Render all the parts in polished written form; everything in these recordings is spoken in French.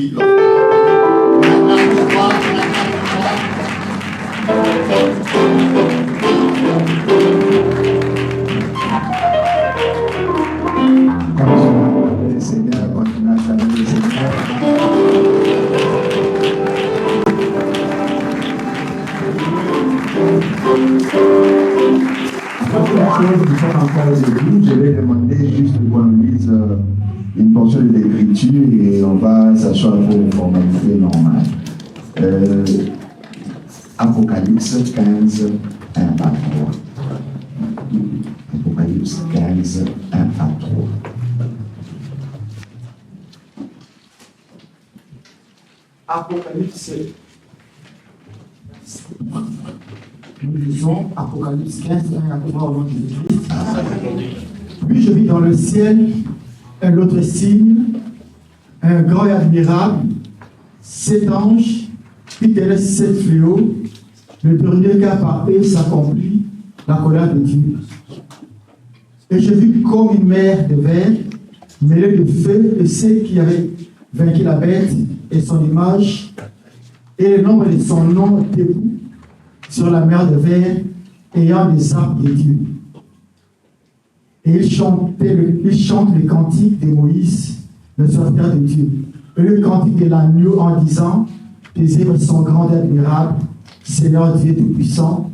lui. Le Seigneur continue à saluer le Seigneur. Nous sommes encore au début. Je vais demander juste qu'on lise une portion de l'écriture et on va s'asseoir pour une formalité normale. Apocalypse 15, 1 à 3. Apocalypse 15, 1 à 3. Apocalypse. Nous lisons Apocalypse 15, 1 à 3 au nom de Jésus-Christ. Puis je vis dans le ciel un autre signe, un grand et admirable, 7 anges, qui tenaient 7 fléaux. Le dernier car par eux s'accomplit la colère de Dieu. Et je vis comme une mer de verre, mêlée de feu, de ceux qui avaient vaincu la bête et son image, et le nombre de son nom debout sur la mer de verre, ayant des armes de Dieu. Et il chante le cantique de Moïse, le serviteur de Dieu, et le cantique de l'agneau en disant: tes œuvres sont grandes et admirables, Seigneur Dieu Tout-Puissant,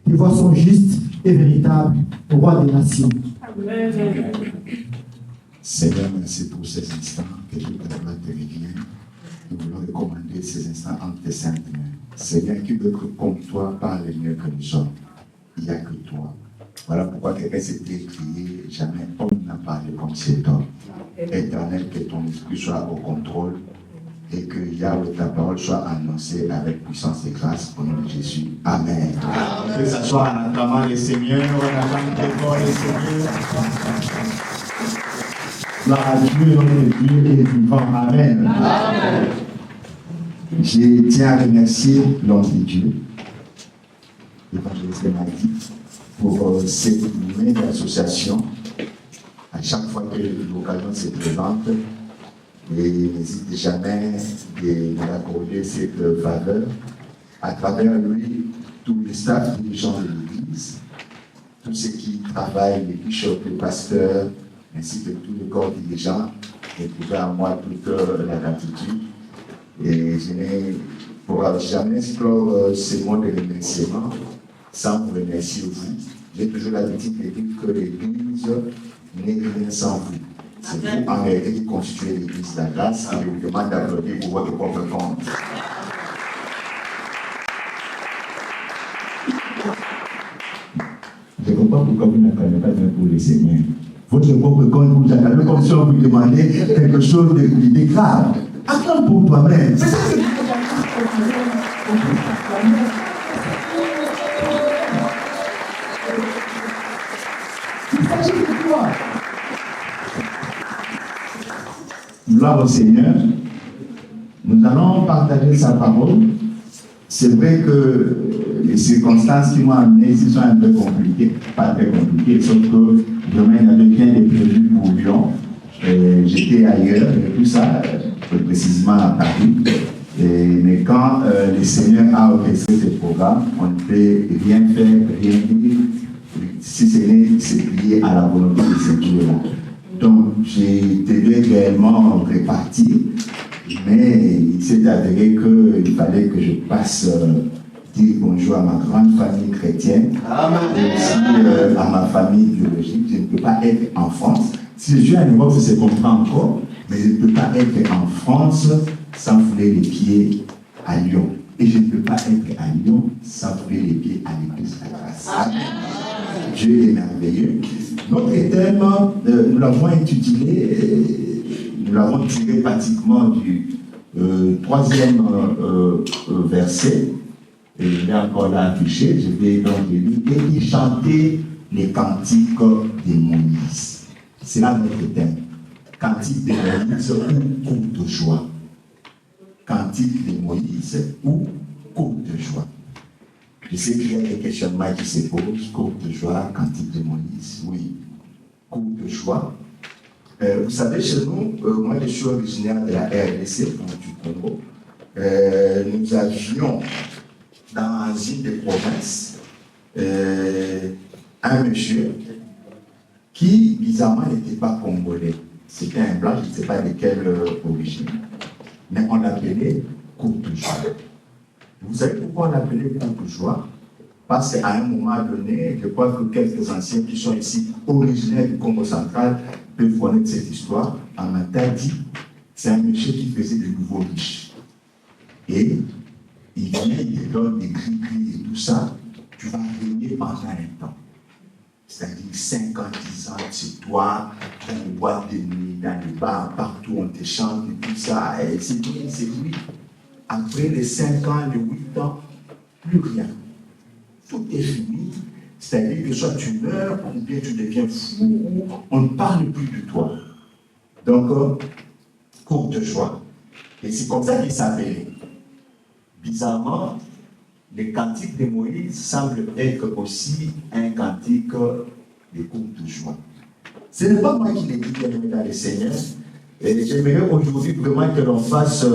tes voies sont justes et véritables, roi des nations. Seigneur, merci pour ces instants que je te revient. Nous voulons recommander ces instants entre tes saintes mains. Seigneur, qui veut que comme toi parle mieux que nous sommes? Il n'y a que toi. Voilà pourquoi quelqu'un s'était crié, jamais homme n'a parlé comme cet homme. Éternel, que ton esprit soit au contrôle et que Yahweh, ta parole soit annoncée avec puissance et grâce au nom de Jésus. Amen. Amen. Que ce soit en acclamant le Seigneur, en acclamant très fort le Seigneur. Gloire à Dieu, nom de Dieu est vivant. Amen. Amen. Je tiens à remercier l'homme de Dieu, l'évangéliste Madi, pour cette humaine association. À chaque fois que l'occasion se présente, et n'hésite jamais de nous accorder cette faveur. À travers lui, tout le staff, tous les gens de l'Église, tous ceux qui travaillent, les bishops, les pasteurs, ainsi que tout le corps dirigeant, éprouver à moi toute la gratitude. Et je ne pourrai jamais explorer ces mots de remerciement sans vous remercier vous. J'ai toujours l'habitude de dire que l'Église n'est rien sans vous. C'est vous en réalité qui constituez l'Église de la grâce, et je vous demande d'applaudir pour votre propre compte. Je ne comprends pas pourquoi vous n'appelez pas Dieu pour le Seigneur. Votre propre compte, vous acclamez comme si on vous demandait quelque chose de grave. Acclame pour toi-même. Il s'agit de toi. Gloire au Seigneur. Nous allons partager sa parole. C'est vrai que les circonstances qui m'ont amené ici sont un peu compliquées, pas très compliquées, sauf que demain il y avait bien des prévus pour Lyon. J'étais ailleurs et tout ça, plus précisément à Paris. Mais quand le Seigneur a orchestré ce programme, on ne peut rien faire, rien dire, si ce n'est se plier à la volonté de ce Dieu-là. Donc, j'ai devais réellement répartir, mais il s'est avéré qu'il fallait que je passe dire bonjour à ma grande famille chrétienne, et aussi à ma famille biologique. Je ne peux pas être en France. Si je suis en Europe, je comprends encore, mais je ne peux pas être en France sans fouler les pieds à Lyon. Et je ne peux pas être à Lyon sans fouler les pieds à l'église de la grâce. Dieu est merveilleux. Notre thème, nous l'avons intitulé, nous l'avons tiré pratiquement du troisième verset, et il est encore là affiché, je vais donc le lire, et il chantait les cantiques de Moïse. C'est là notre thème. Cantique de Moïse ou cours de joie. Cantique de Moïse ou cours de joie. Je sais qu'il y a des questionnements qui se posent. Cours de joie, cantique de Moïse, oui. Cours de joie. Vous savez, chez nous, moi je suis originaire de la RDC, du Congo. Nous avions dans une des provinces un monsieur qui, bizarrement, n'était pas congolais. C'était un blanc, je ne sais pas de quelle origine. Mais on l'appelait Courtois. Vous savez pourquoi on l'appelait Courtois? Parce qu'à un moment donné, je crois que quelques anciens qui sont ici, originaires du Congo central, peuvent connaître cette histoire. On m'a dit, c'est un monsieur qui faisait de nouveaux riches. Et il vient, il te donne des gris-gris et tout ça, tu vas régner pendant un temps. C'est-à-dire 5 ans, 10 ans, c'est toi, dans les boîtes de nuit, dans les bars, partout, on te chante et tout ça. Et c'est lui, c'est lui. Après les 5 ans, les 8 ans, plus rien. Tout est fini. C'est-à-dire que soit tu meurs, ou bien tu deviens fou, ou on ne parle plus de toi. Donc, courte joie. Et c'est comme ça qu'il s'appelait. Bizarrement, le cantique de Moïse semble être aussi un cantique de courte joie. Ce n'est pas moi qui l'ai dit, bien aimé dans le Seigneur. Et j'aimerais aujourd'hui vraiment que l'on fasse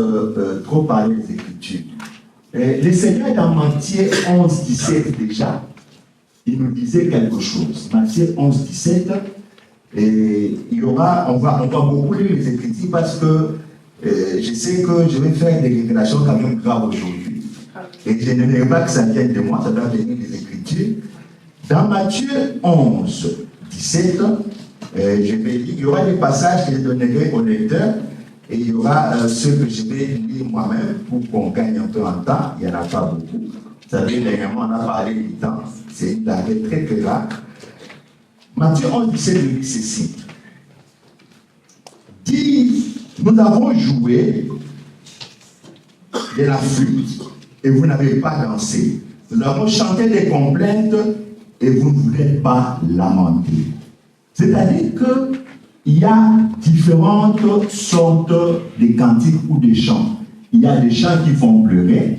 trop parler des Écritures. Le Seigneur, dans Matthieu 11, 17 déjà, il nous disait quelque chose. Matthieu 11, 17, et on va beaucoup lire les Écritures parce que je sais que je vais faire des révélations quand même graves aujourd'hui. Et je n'aimerais pas que ça vienne de moi, ça doit venir des Écritures. Dans Matthieu 11, 17, je vais lire, il y aura des passages que je donnerai au lecteur, et il y aura ceux que je vais lire moi-même pour qu'on gagne un peu en temps. Il n'y en a pas beaucoup. Vous savez, dernièrement, on a parlé du temps. C'est une arrêt très très rare. Matthieu 11, 17 nous dit ceci. Dit, nous avons joué de la flûte et vous n'avez pas dansé. Nous avons chanté des complaintes et vous ne voulez pas lamenter. C'est-à-dire qu'il y a différentes sortes de cantiques ou de chants. Il y a des chants qui font pleurer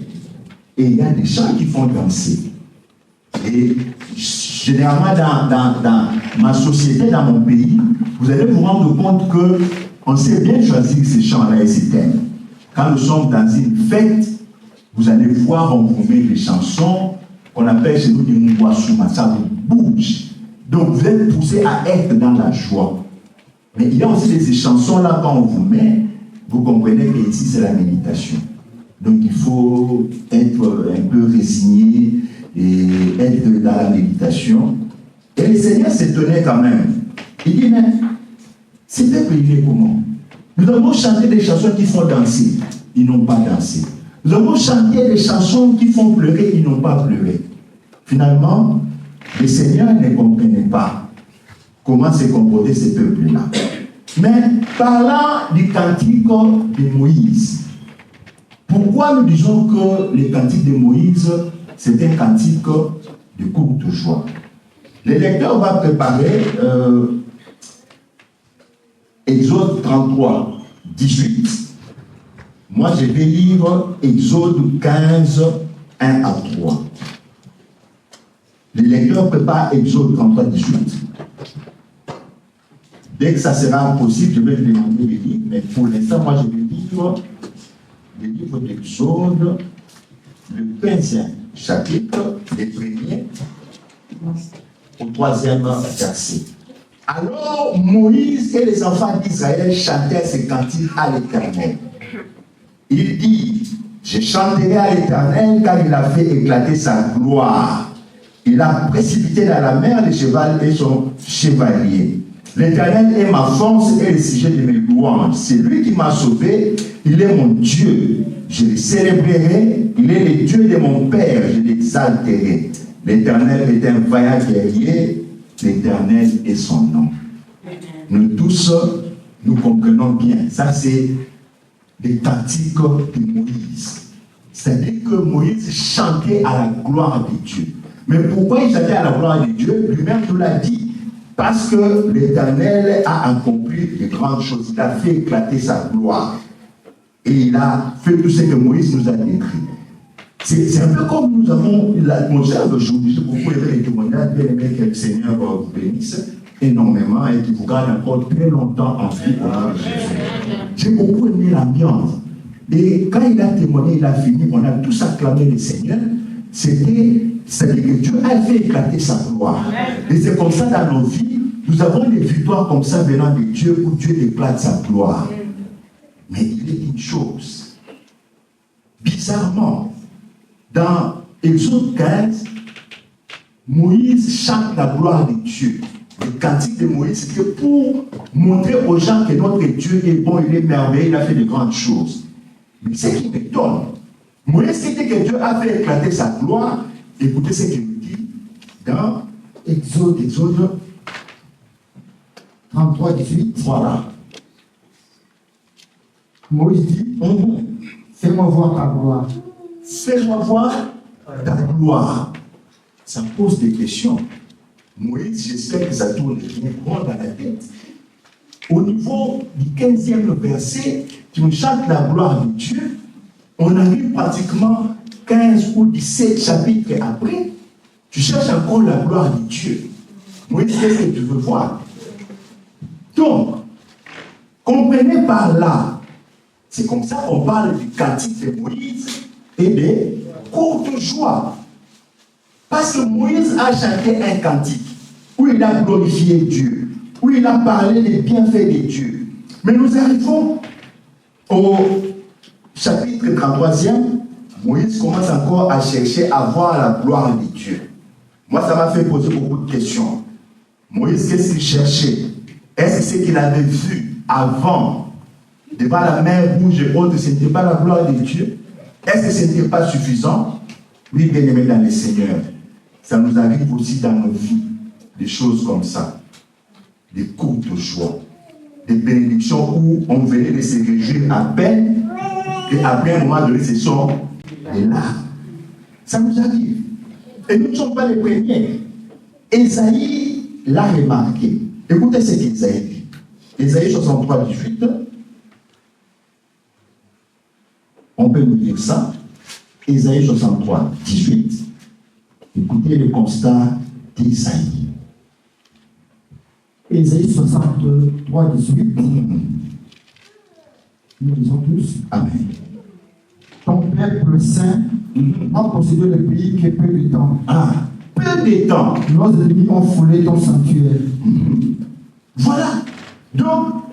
et il y a des chants qui font danser. Et généralement dans ma société, dans mon pays, vous allez vous rendre compte qu'on sait bien choisir ces chants-là et ces thèmes. Quand nous sommes dans une fête, vous allez voir, on vous met des chansons qu'on appelle chez nous des Mouassouma, ça vous bouge. Donc vous êtes poussé à être dans la joie. Mais il y a aussi ces chansons-là, quand on vous met, vous comprenez que ici c'est la méditation. Donc il faut être un peu résigné et être dans la méditation. Et le Seigneur s'étonnait quand même. Il dit, mais c'était privé comment? Nous avons chanté des chansons qui font danser. Ils n'ont pas dansé. Nous avons chanté des chansons qui font pleurer. Ils n'ont pas pleuré. Finalement, le Seigneur ne comprenait pas comment se comportaient ces peuples-là. Mais parlant du cantique de Moïse, pourquoi nous disons que le cantique de Moïse, c'est un cantique de courte joie? Le lecteur va préparer Exode 33, 18. Moi, je vais lire Exode 15, 1 à 3. Le lecteur prépare Exode 33, 18. Dès que ça sera possible, je vais lui demander de lire. Mais pour l'instant, moi, je vais lire le livre d'Exode, le 15e chapitre, les premiers au 3e verset. Alors Moïse et les enfants d'Israël chantèrent ces cantiques à l'Éternel. Il dit, je chanterai à l'Éternel car il a fait éclater sa gloire. Il a précipité dans la mer le cheval et son chevalier. L'Éternel est ma force et le sujet de mes louanges. C'est lui qui m'a sauvé. Il est mon Dieu. Je le célébrerai. Il est le Dieu de mon Père. Je l'exalterai. L'Éternel est un vaillant guerrier. L'Éternel est son nom. Nous tous, nous comprenons bien. Ça, c'est les cantiques de Moïse. C'est-à-dire que Moïse chantait à la gloire de Dieu. Mais pourquoi il chantait à la gloire de Dieu? Lui-même nous l'a dit. Parce que l'Éternel a accompli de grandes choses. Il a fait éclater sa gloire. Et il a fait tout ce que Moïse nous a décrit. C'est un peu comme nous avons l'atmosphère d'aujourd'hui. J'ai beaucoup aimé les témoignages, bien aimé que le Seigneur vous bénisse. énormément et qui vous garde encore très longtemps en vie au nom de Jésus. J'ai beaucoup aimé l'ambiance. Et quand il a témoigné, il a fini, on a tous acclamé le Seigneur. C'est-à-dire que Dieu a fait éclater sa gloire. Et c'est comme ça dans nos vies, nous avons des victoires comme ça venant de Dieu, où Dieu éclate sa gloire. Mais il est une chose. Bizarrement, dans Exode 15, Moïse chante la gloire de Dieu. Le cantique de Moïse, c'était pour montrer aux gens que notre Dieu est bon, il est merveilleux, il a fait de grandes choses. Mais ce qui m'étonne, Moïse dit que Dieu a fait éclater sa gloire. Écoutez ce qu'il dit dans Exode 33, 18. Voilà. Moïse dit, fais-moi voir ta gloire. Fais-moi voir ta gloire. Ça pose des questions. Moïse, j'espère que ça tourne bien rond dans la tête. Au niveau du 15e verset, qui nous chante la gloire de Dieu, on arrive pratiquement 15 ou 17 chapitres après, tu cherches encore la gloire de Dieu. Moïse, qu'est-ce que tu veux voir? Donc, comprenez par là, c'est comme ça qu'on parle du cantique de Moïse et des courtes joies. Parce que Moïse a chanté un cantique où il a glorifié Dieu, où il a parlé des bienfaits de Dieu. Mais nous arrivons au chapitre 33e, Moïse commence encore à chercher à voir la gloire de Dieu. Moi, ça m'a fait poser beaucoup de questions. Moïse, qu'est-ce qu'il cherchait? Est-ce que ce qu'il avait vu avant, devant la mer rouge et haute, ce n'était pas la gloire de Dieu? Est-ce que ce n'était pas suffisant? Oui, bien aimé dans le Seigneur, ça nous arrive aussi dans nos vies, des choses comme ça, des courtes joies, des bénédictions où on venait de se réjouir à peine, et après un moment donné, ce sont les larmes. Ça nous arrive. Et nous ne sommes pas les premiers. Ésaïe l'a remarqué. Écoutez ce qu'Ésaïe dit. Ésaïe 63, 18. On peut nous dire ça. Ésaïe 63, 18. Écoutez le constat d'Ésaïe. Ésaïe 63, 18. Nous lisons tous. Amen. Ton peuple saint a possédé le pays que peu de temps. Ah, peu de temps. Nos ennemis ont foulé ton sanctuaire. Voilà. Donc,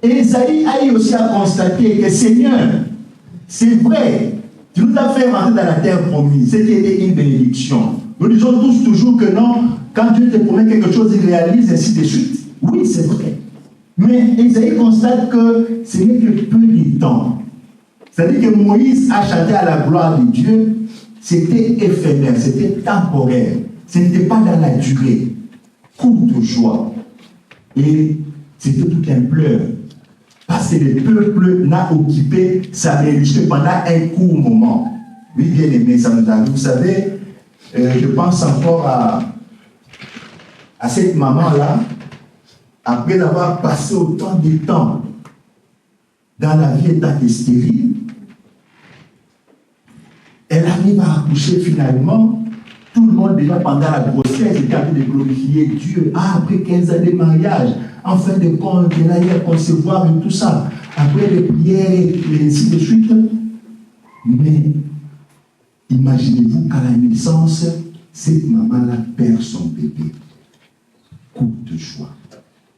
Ésaïe a eu aussi à constater que Seigneur, c'est vrai, tu nous as fait rentrer dans la terre promise, ce qui était une bénédiction. Nous disons tous toujours que non, quand Dieu te promet quelque chose, il réalise, ainsi de suite. Oui, c'est vrai. Mais Ésaïe constate que ce n'est que peu de temps. C'est-à-dire que Moïse a chanté à la gloire de Dieu, c'était éphémère, c'était temporaire, ce n'était pas dans la durée. Courte joie. Et c'était tout un pleur. Parce que le peuple n'a occupé sa religion pendant un court moment. Oui, bien aimé, ça nous arrive. Vous savez, je pense encore à cette maman-là, après avoir passé autant de temps dans la vie étant stérile, elle arrive à accoucher finalement. Tout le monde déjà pendant la grossesse était en train de glorifier Dieu. Ah, après 15 années de mariage, en fin de compte, elle a eu à concevoir et tout ça. Après les prières et ainsi de suite. Mais imaginez-vous qu'à la naissance, cette maman-là perd son bébé. Coup de joie.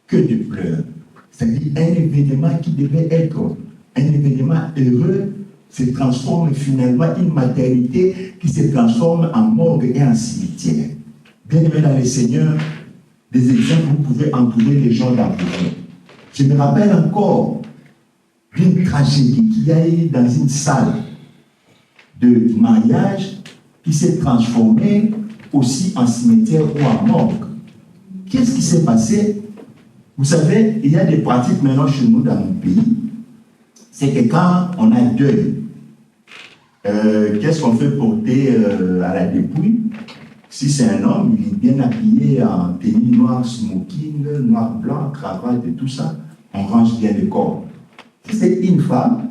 Que de pleurs. C'est-à-dire un événement qui devait être un événement heureux se transforme finalement en une maternité qui se transforme en morgue et en cimetière. Bien aimé dans le Seigneur, des exemples, vous pouvez entourer les gens dans vos vies. Je me rappelle encore d'une tragédie qu'il y a eu dans une salle de mariage qui s'est transformée aussi en cimetière ou en morgue. Qu'est-ce qui s'est passé? Vous savez, il y a des pratiques maintenant chez nous dans mon pays. C'est que quand on a deuil, qu'est-ce qu'on fait porter à la dépouille? Si c'est un homme, il est bien habillé en tenue noire, smoking, noir, blanc, cravate et tout ça, on range bien le corps. Si c'est une femme,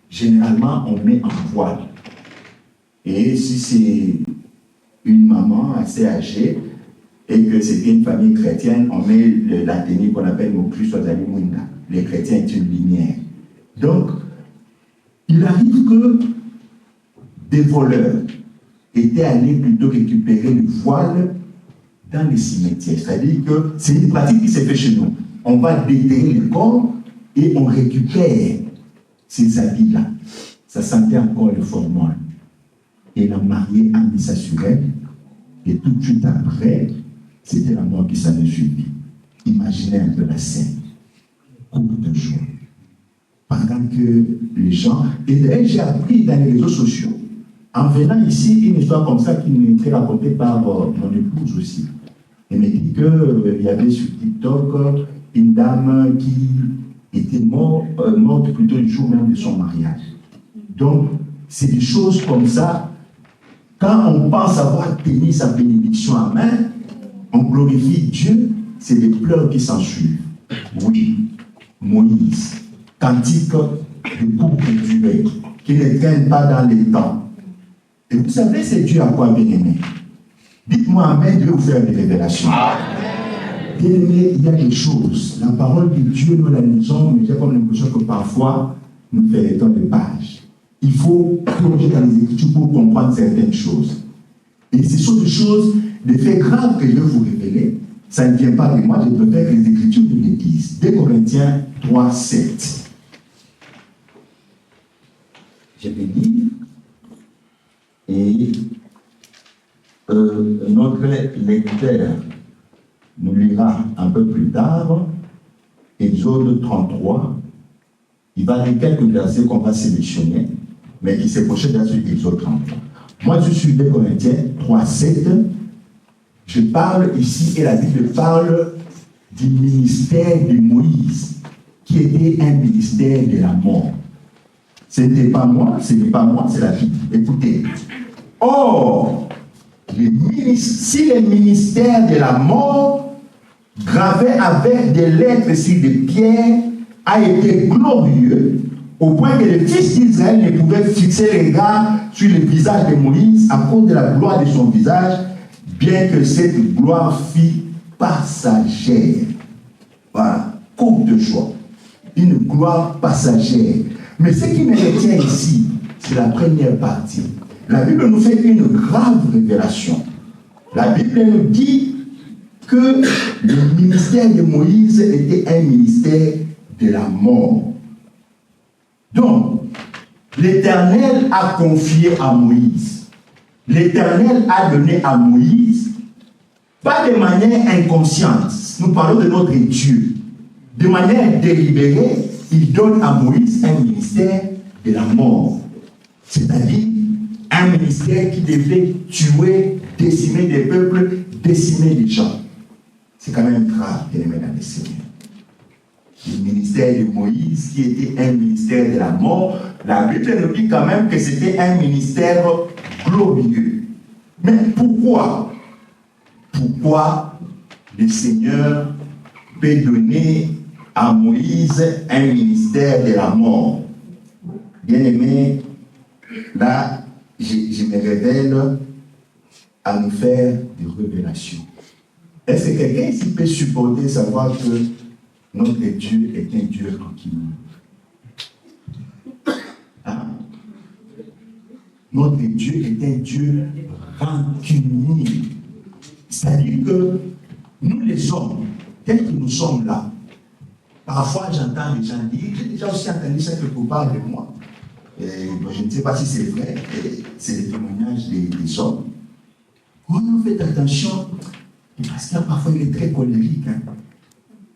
généralement, on met en voile. Et si c'est une maman assez âgée, et que c'était une famille chrétienne, on met la tenue qu'on appelle Mokri Swazali Munda. Les chrétiens est une lumière. Donc, il arrive que des voleurs étaient allés plutôt récupérer le voile dans les cimetières. C'est-à-dire que c'est une pratique qui s'est faite chez nous. On va déterrer le corps et on récupère ces habits-là. Ça sentait encore le formol. Et la mariée a mis ça sur elle. Et tout de suite après, c'était la mort qui s'en est suivie. Imaginez un peu la scène. Courte de joie. Pendant que les gens... Et d'ailleurs, j'ai appris dans les réseaux sociaux, en venant ici, une histoire comme ça qui m'a été racontée par mon épouse aussi. Elle m'a dit qu'il y avait sur TikTok une dame qui était morte plutôt le jour même de son mariage. Donc, c'est des choses comme ça. Quand on pense avoir tenu sa bénédiction en main, on glorifie Dieu, c'est des pleurs qui s'en suivent. Oui, Moïse, cantique de courte durée, qui ne traîne pas dans les temps. Et vous savez, c'est Dieu à quoi, bien-aimé? Dites-moi Amen, Dieu vous faire des révélations. Bien-aimé, il y a des choses. La parole de Dieu, nous la lisons, mais j'ai comme l'impression que parfois, nous faisons des pages. Il faut plonger dans les Écritures pour comprendre certaines choses. Et ce sont des choses, des faits graves que je vais vous révéler. Ça ne vient pas de moi, je préfère que les Écritures de l'Église. 2 Corinthiens 3, 7. Je vais lire. Et notre lecteur nous lira un peu plus tard Exode 33. Il va lire quelques versets qu'on va sélectionner, mais qui s'est projeté dans Exode 33. Moi, je suis 2 Corinthiens 3, 7. Je parle ici, et la Bible parle du ministère de Moïse, qui était un ministère de la mort. Ce n'est pas moi, c'est la Bible. Écoutez. Or, si le ministère de la mort, gravé avec des lettres sur des pierres, a été glorieux, au point que les fils d'Israël ne pouvaient fixer les regards sur le visage de Moïse à cause de la gloire de son visage, bien que cette gloire fût passagère. Voilà, courte joie. Une gloire passagère. Mais ce qui me retient ici, c'est la première partie. La Bible nous fait une grave révélation. La Bible nous dit que le ministère de Moïse était un ministère de la mort. Donc, l'Éternel a confié à Moïse. L'Éternel a donné à Moïse, pas de manière inconsciente, nous parlons de notre Dieu, de manière délibérée, il donne à Moïse un ministère de la mort. C'est-à-dire un ministère qui devait tuer, décimer des peuples, décimer des gens. C'est quand même grave, bien-aimés dans le Seigneur. Le ministère de Moïse, qui était un ministère de la mort, la Bible nous dit quand même que c'était un ministère glorieux. Mais pourquoi? Pourquoi le Seigneur peut donner à Moïse un ministère de la mort? Bien-aimé, là, je me révèle à nous faire des révélations. Est-ce que quelqu'un ici peut supporter savoir que notre Dieu est un Dieu tranquille? Hein? Notre Dieu est un Dieu rancunier. C'est-à-dire que nous les hommes, tels que nous sommes là, parfois j'entends les gens dire, j'ai déjà aussi entendu ça quelque part de moi. Je ne sais pas si c'est vrai, c'est le témoignage des hommes. On fait attention, parce qu'il y a parfois il est très colérique. Hein.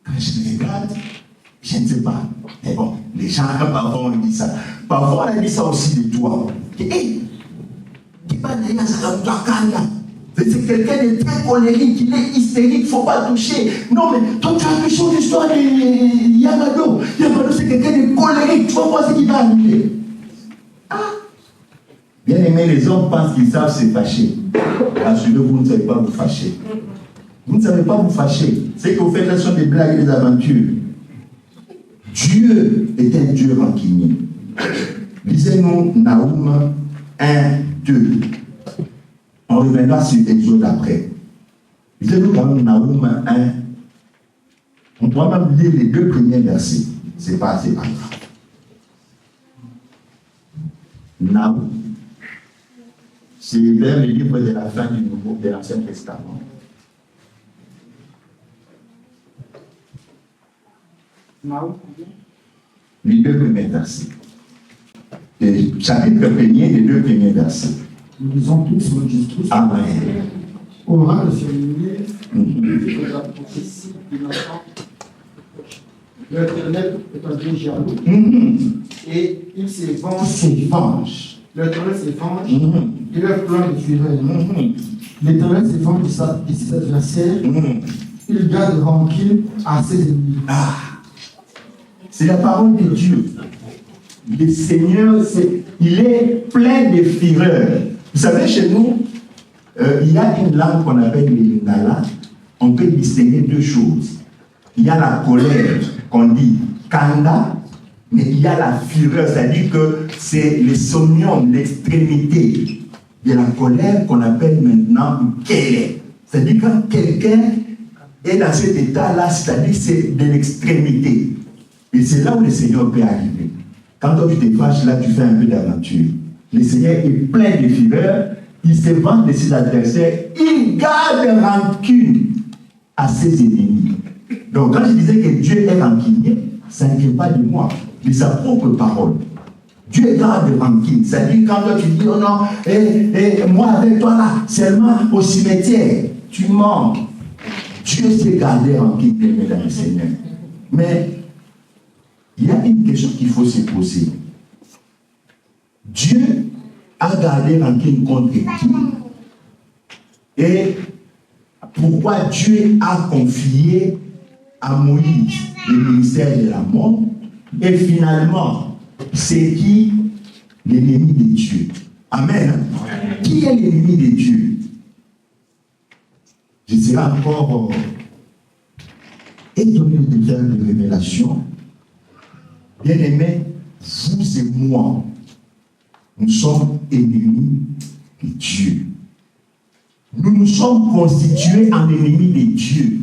Quand je le regarde, je ne sais pas. Mais bon, les gens, parfois on dit ça. Parfois on a dit ça aussi de toi. Hey, c'est quelqu'un de très colérique, il est hystérique, il ne faut pas toucher. Non, mais toi tu as touché l'histoire de Yamado. Yamado, c'est quelqu'un de colérique, tu vas voir ce qui va arriver. Ah! Bien aimé, les hommes pensent qu'ils savent se fâcher. Rassurez-vous, vous ne savez pas vous fâcher. Vous ne savez pas vous fâcher. Ce que vous faites là sont des blagues et des aventures. Dieu est un Dieu rancunier. Lisez-nous Naoum 1, 2. On reviendra sur Exode après. Lisez-nous quand même Naoum 1. On pourra même lire les 2 premiers versets. C'est pas grave. Naoum. C'est vers le livre de la fin du Nouveau, de l'Ancien Testament. Naoum. Les 2 premiers versets. Et chapitre 1er, les 2 premiers versets. Nous lisons tous notre Jésus-Christ. Amen. Aura le féminin, de la prophétie innocente. L'Éternel est un Dieu jaloux. Et il se venge. L'Éternel se venge. Il est plein de fureur. L'Éternel se venge de ses adversaires. Il garde rancune à ses ennemis. C'est la parole de Dieu. Le Seigneur, il est plein de fureur. Vous savez, chez nous, il y a une langue qu'on appelle le lingala. On peut distinguer 2 choses. Il y a la colère, qu'on dit kanda, mais il y a la fureur, c'est-à-dire que c'est le sommium, l'extrémité de la colère qu'on appelle maintenant kele. C'est-à-dire quand quelqu'un est dans cet état-là, c'est-à-dire c'est de l'extrémité. Et c'est là où le Seigneur peut arriver. Quand toi tu te fâches, là tu fais un peu d'aventure. Le Seigneur est plein de fureur, il se venge de ses adversaires, il garde rancune à ses ennemis. Donc quand je disais que Dieu est rancunier, ça ne vient pas de moi, de sa propre parole. Dieu garde rancune. C'est-à-dire quand toi tu dis, oh non, moi avec toi là, seulement au cimetière, tu mens. Dieu sait garder rancune, mesdames et Seigneur. Mais il y a une question qu'il faut se poser. Dieu a gardé rancune contre qui? Et pourquoi Dieu a confié à Moïse le ministère de la mort? Et finalement, c'est qui l'ennemi de Dieu? Amen. Qui est l'ennemi de Dieu? Je serai encore étonné de faire une révélation. Bien-aimés, vous et moi, nous sommes ennemis de Dieu. Nous nous sommes constitués en ennemis de Dieu.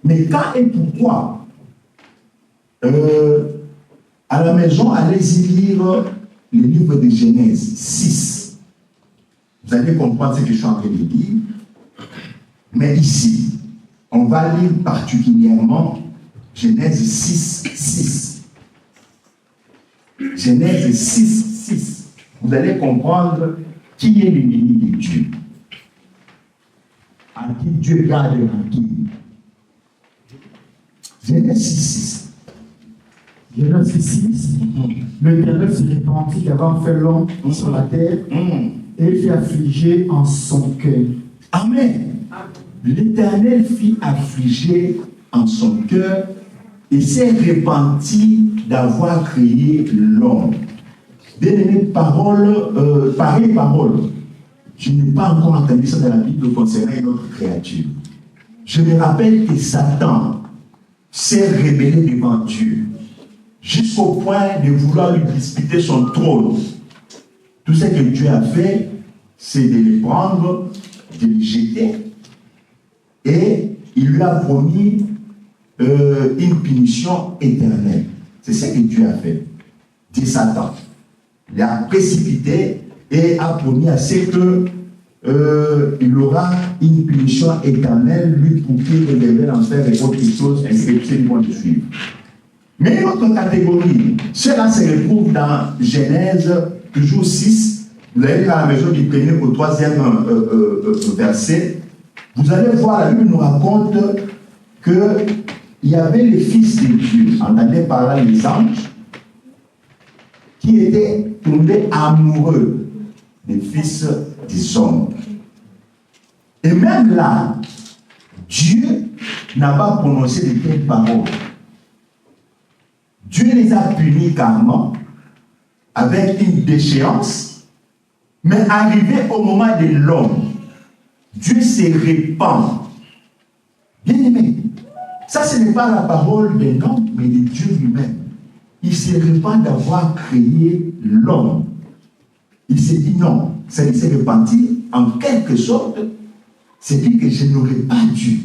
Mais quand et pourquoi? À la maison, allez-y lire le livre de Genèse 6. Vous allez comprendre ce que je suis en train de dire. Mais ici, on va lire particulièrement Genèse 6, 6. Genèse 6, 6. Vous allez comprendre qui est l'ennemi de Dieu. À qui Dieu garde rancune. Genèse 6, 6. Genèse 6, l'Éternel se répandit d'avoir fait l'homme sur la terre et il fit affliger en son cœur. Amen. L'Éternel fit affliger en son cœur et s'est repenti d'avoir créé l'homme. Bien-aimé, pareille parole. Je n'ai pas encore entendu ça dans la Bible concernant une autre créature. Je me rappelle que Satan s'est rebellé devant Dieu, jusqu'au point de vouloir lui disputer son trône. Tout ce que Dieu a fait, c'est de le prendre, de le jeter, et il lui a promis une punition éternelle. C'est ce que Dieu a fait. Dit Satan. Il a précipité et a promis à ce que il aura une punition éternelle, lui pour qu'il devait en faire et autre chose, ainsi que c'est le bon de suivre. Mais une autre catégorie, cela se retrouve dans Genèse, toujours 6, vous allez à la maison du premier au 3e verset, vous allez voir, la Bible nous raconte qu'il y avait les fils de Dieu, entendez par là les anges, qui étaient tombés amoureux des fils des hommes. Et même là, Dieu n'a pas prononcé de telles paroles. Dieu les a punis carrément avec une déchéance, mais arrivé au moment de l'homme, Dieu se répand. Bien aimé, ça ce n'est pas la parole d'un homme, mais de Dieu lui-même. Il se répand d'avoir créé l'homme. Il s'est dit non, ça s'est repenti en quelque sorte c'est dit que je n'aurais pas dû.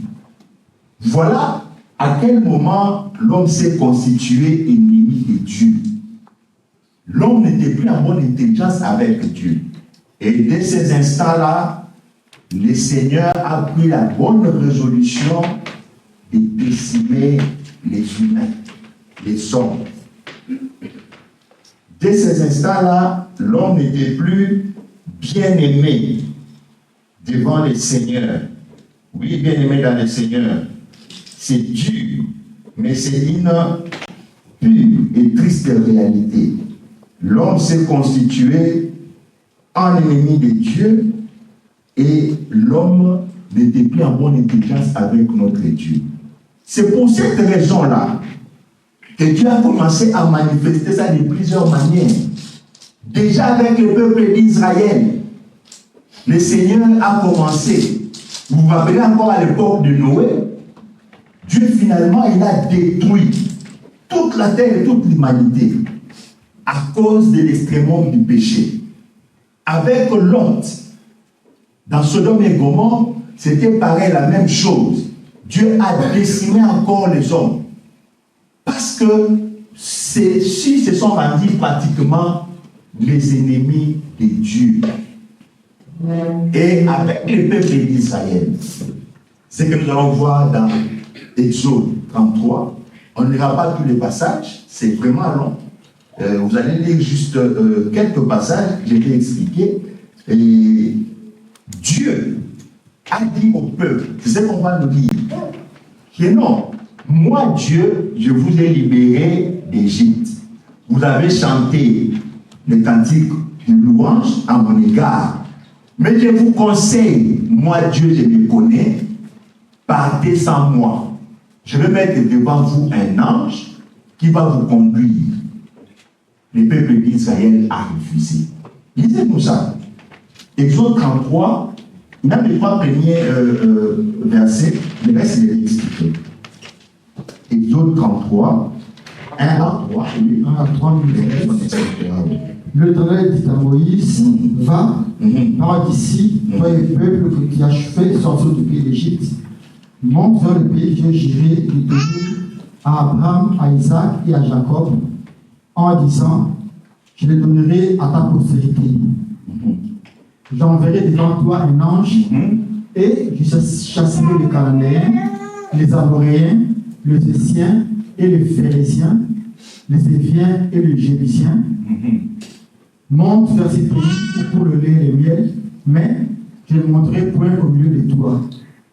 Voilà à quel moment l'homme s'est constitué ennemi de Dieu. L'homme n'était plus en bonne intelligence avec Dieu. Et dès ces instants-là, le Seigneur a pris la bonne résolution de décimer les humains, les hommes. Dès ces instants-là, l'homme n'était plus bien-aimé devant le Seigneur. Oui, bien-aimé dans le Seigneur. C'est dur, mais c'est une pure et triste réalité. L'homme s'est constitué en ennemi de Dieu et l'homme n'était plus en bonne intelligence avec notre Dieu. C'est pour cette raison-là que Dieu a commencé à manifester ça de plusieurs manières. Déjà avec le peuple d'Israël, le Seigneur a commencé. Vous vous rappelez encore à l'époque de Noé, Dieu finalement il a détruit toute la terre et toute l'humanité à cause de l'extrémum du péché. Avec Lot, dans Sodome et Gomorrhe, c'était pareil, la même chose. Dieu a décimé encore les hommes. Parce que ceux-ci se sont rendus pratiquement les ennemis de Dieu. Et avec le peuple d'Israël, ce que nous allons voir dans Exode 33, on ne lira pas tous les passages, c'est vraiment long. Vous allez lire juste quelques passages, je vais expliquer. Et Dieu a dit au peuple, c'est ce qu'on va nous dire, que non, moi Dieu, je vous ai libéré d'Égypte. Vous avez chanté les cantiques de louange à mon égard. Mais je vous conseille, moi Dieu, je me connais, partez sans moi. Je vais mettre devant vous un ange qui va vous conduire. Le peuple d'Israël a refusé. Lisez-nous ça. Exode 33, dans les 3 premiers versets, le reste, je vais expliquer. Exode 33, 1 à 3. 1 à 3, l'Éternel dit à Moïse, va, pars d'ici, toi et le peuple que tu as fait sortir du pays d'Égypte, monte vers le pays que j'ai juré de donner à Abraham, à Isaac et à Jacob, en disant, je les donnerai à ta postérité. J'enverrai devant toi un ange, et je chasserai les Cananéens, les Amoréens, les Essiens et les Phérésiens, les Éviens et les Jébusiens. Monte vers ces pays pour le lait et le miel, mais je ne monterai point au milieu de toi,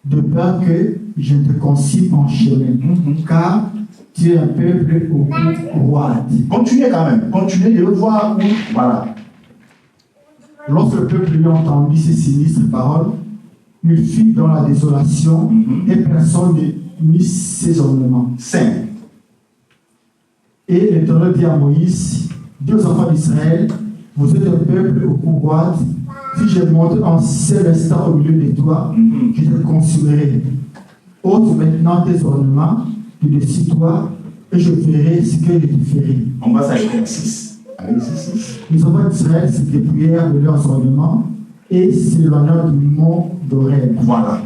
de peur que je ne te consigne en chemin, car tu es un peuple au cou roide. Continuez quand même, continuez de voir où. Voilà. Lorsque le peuple lui a entendu ces sinistres paroles, il fut dans la désolation et personne ne mit ses ornements. 5. Et l'Éternel dit à Moïse, dis aux enfants d'Israël, vous êtes un peuple au cou roide, si je monte en seul instant au milieu de toi, je te consumerai. Ôte maintenant tes ornements de dessus toi, et je ferai ce que je te ferai. On va s'arrêter à 6. Les enfants d'Israël se dépouillèrent de leurs ornements et s'éloignèrent du mont d'Oreb. Voilà.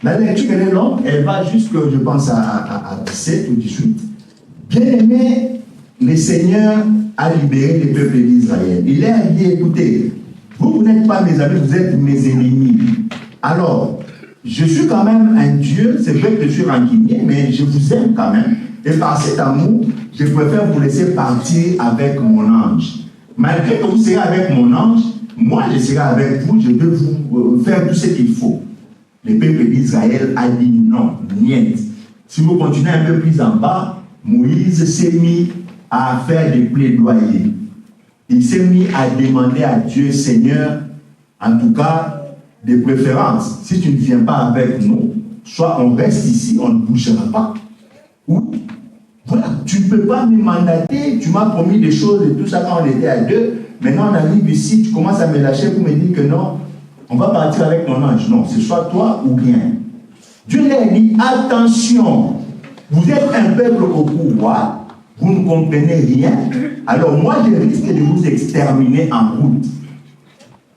La lecture elle est longue, elle va jusque, je pense, à 17 ou 18. Bien aimé, le Seigneur a libéré le peuple d'Israël. Il a dit, écoutez, vous n'êtes pas mes amis, vous êtes mes ennemis. Alors, je suis quand même un Dieu, c'est vrai que je suis rancunier, mais je vous aime quand même. Et par cet amour, je préfère vous laisser partir avec mon ange. Malgré que vous serez avec mon ange, moi je serai avec vous, je vais vous faire tout ce qu'il faut. Le peuple d'Israël a dit non, niet. Si vous continuez un peu plus en bas, Moïse s'est mis à faire des plaidoyers. Il s'est mis à demander à Dieu, Seigneur, en tout cas, de préférence, si tu ne viens pas avec nous, soit on reste ici, on ne bougera pas. Ou, voilà, tu ne peux pas me mandater, tu m'as promis des choses et tout ça quand on était à 2, maintenant on arrive ici, tu commences à me lâcher pour me dire que non, on va partir avec mon ange. Non, c'est soit toi ou rien. Dieu leur dit, attention, vous êtes un peuple au pouvoir, vous ne comprenez rien, alors moi je risque de vous exterminer en route.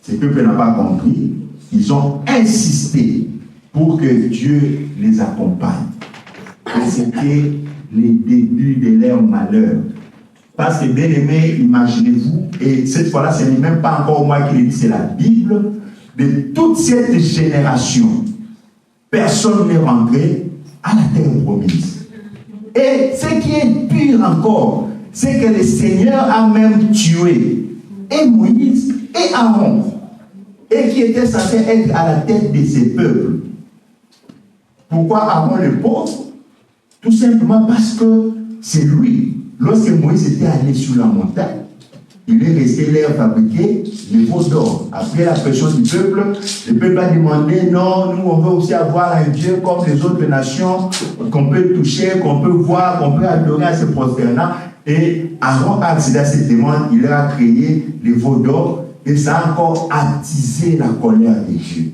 Ces peuples n'ont pas compris, ils ont insisté. pour que Dieu les accompagne. Et c'était les débuts de leur malheur. Parce que, bien aimé, imaginez-vous, et cette fois-là, ce n'est même pas encore moi qui l'ai dit, c'est la Bible, de toute cette génération, personne n'est rentré à la terre promise. Et ce qui est pire encore, c'est que le Seigneur a même tué et Moïse et Aaron, et qui était censé être à la tête de ces peuples. Pourquoi Aaron le pauvre? Tout simplement parce que c'est lui. Lorsque Moïse était allé sur la montagne, il est resté là fabriquer les veaux d'or. Après la pression du peuple, le peuple a demandé, non, nous on veut aussi avoir un Dieu comme les autres nations, qu'on peut toucher, qu'on peut voir, qu'on peut adorer à ce prosternant. Et Aaron a accédé à cette demande, il a créé les veaux d'or et ça a encore attisé la colère de Dieu.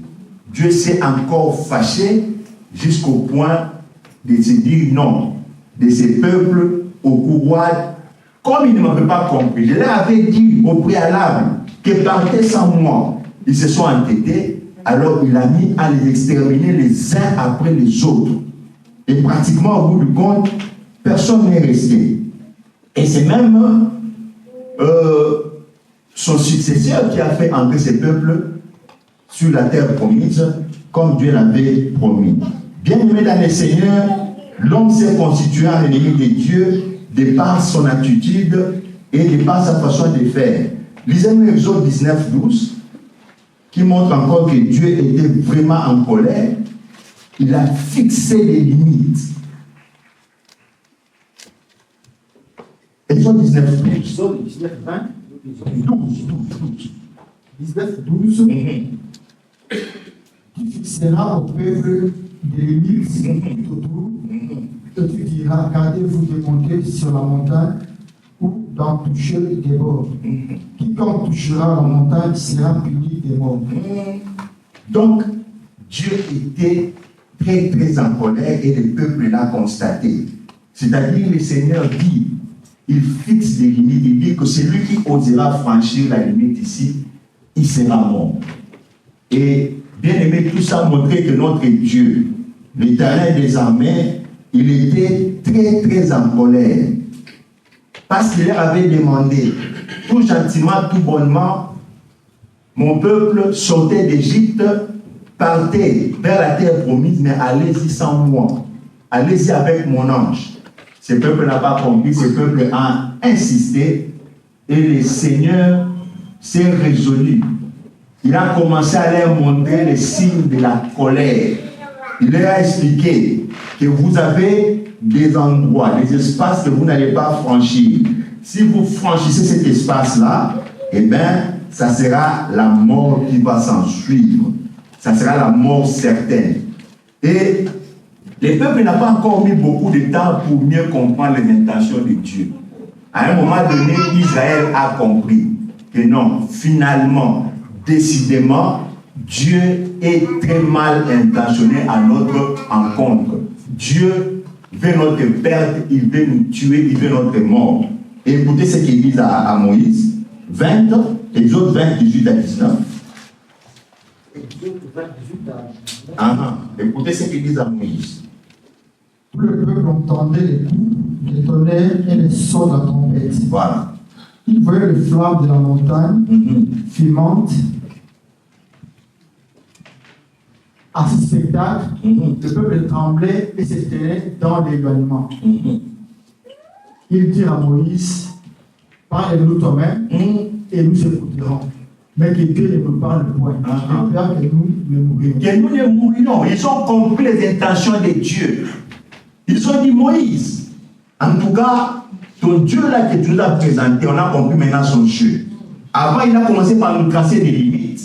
Dieu s'est encore fâché jusqu'au point de se dire non de ces peuples au couloir. Comme ils ne m'avaient pas compris, je leur avais dit au préalable que partaient sans moi. Ils se sont entêtés, alors il a mis à les exterminer les uns après les autres. Et pratiquement au bout du compte, personne n'est resté. Et c'est même son successeur qui a fait entrer ces peuples sur la terre promise, comme Dieu l'avait promis. Bien-aimé dans le Seigneur, l'homme s'est constitué un ennemi de Dieu de par son attitude et de par sa façon de faire. Lisez-nous Exode 19, 12, qui montre encore que Dieu était vraiment en colère. Il a fixé les limites. Exode 19, 12. Exode 19, 20. 19, 12. Tu fixeras au peuple des limites tout autour. Et tu diras, gardez-vous de monter sur la montagne ou d'en toucher des bords. Quiconque touchera la montagne sera puni des morts. Donc, Dieu était très très en colère et le peuple l'a constaté. C'est-à-dire, le Seigneur dit, il fixe des limites, il dit que celui qui osera franchir la limite ici, il sera mort. Et bien aimé, tout ça montrait que notre Dieu, l'Éternel des armées, il était très très en colère. Parce qu'il leur avait demandé, tout gentiment, tout bonnement, mon peuple sortait d'Égypte, partez vers la terre promise, mais allez-y sans moi. Allez-y avec mon ange. Ce peuple n'a pas compris, ce peuple a insisté et le Seigneur s'est résolu. Il a commencé à leur montrer les signes de la colère. Il leur a expliqué que vous avez des endroits, des espaces que vous n'allez pas franchir. Si vous franchissez cet espace-là, eh bien, ça sera la mort qui va s'en suivre. Ça sera la mort certaine. Et le peuple n'a pas encore mis beaucoup de temps pour mieux comprendre les intentions de Dieu. À un moment donné, Israël a compris que non, finalement, décidément, Dieu est très mal intentionné à notre encontre. Dieu veut notre perte, il veut nous tuer, il veut notre mort. Et écoutez ce qu'il dit à Moïse, 20, Exode 20, 18 à 19. Exode 20, 18 à 19. Écoutez ce qu'il dit à Moïse. Tout le peuple entendait les coups, les tonnerres et les sons de la trompette. Voilà. Il voyait les flammes de la montagne fumantes. À ce spectacle, le peuple tremblait et se tenait dans l'éloignement. Ils dirent à Moïse, parle-nous toi-même et nous écouterons. Mais que Dieu ne nous parle point. De peur que nous ne mourions. Que nous ne mourions. Ils ont compris les intentions de Dieu. Ils ont dit, Moïse, en tout cas, ton Dieu là que tu nous as présenté, on a compris maintenant son Dieu. Avant, il a commencé par nous tracer des limites.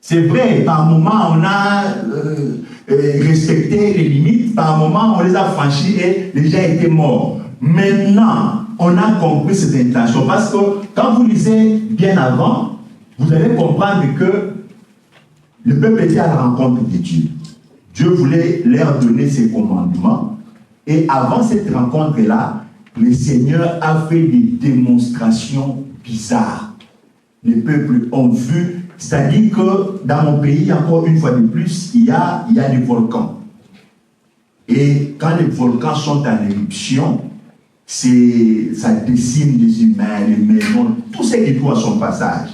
C'est vrai, par moment, on a respecté les limites, par moment, on les a franchies et les gens étaient morts. Maintenant, on a compris cette intention. Parce que quand vous lisez bien avant, vous allez comprendre que le peuple était à la rencontre de Dieu. Dieu voulait leur donner ses commandements. Et avant cette rencontre-là, le Seigneur a fait des démonstrations bizarres. Les peuples ont vu C'est-à-dire que dans mon pays, encore une fois de plus, il y a des volcans. Et quand les volcans sont en éruption, ça décime des humains, les maisons, tout ce qui trouve à son passage.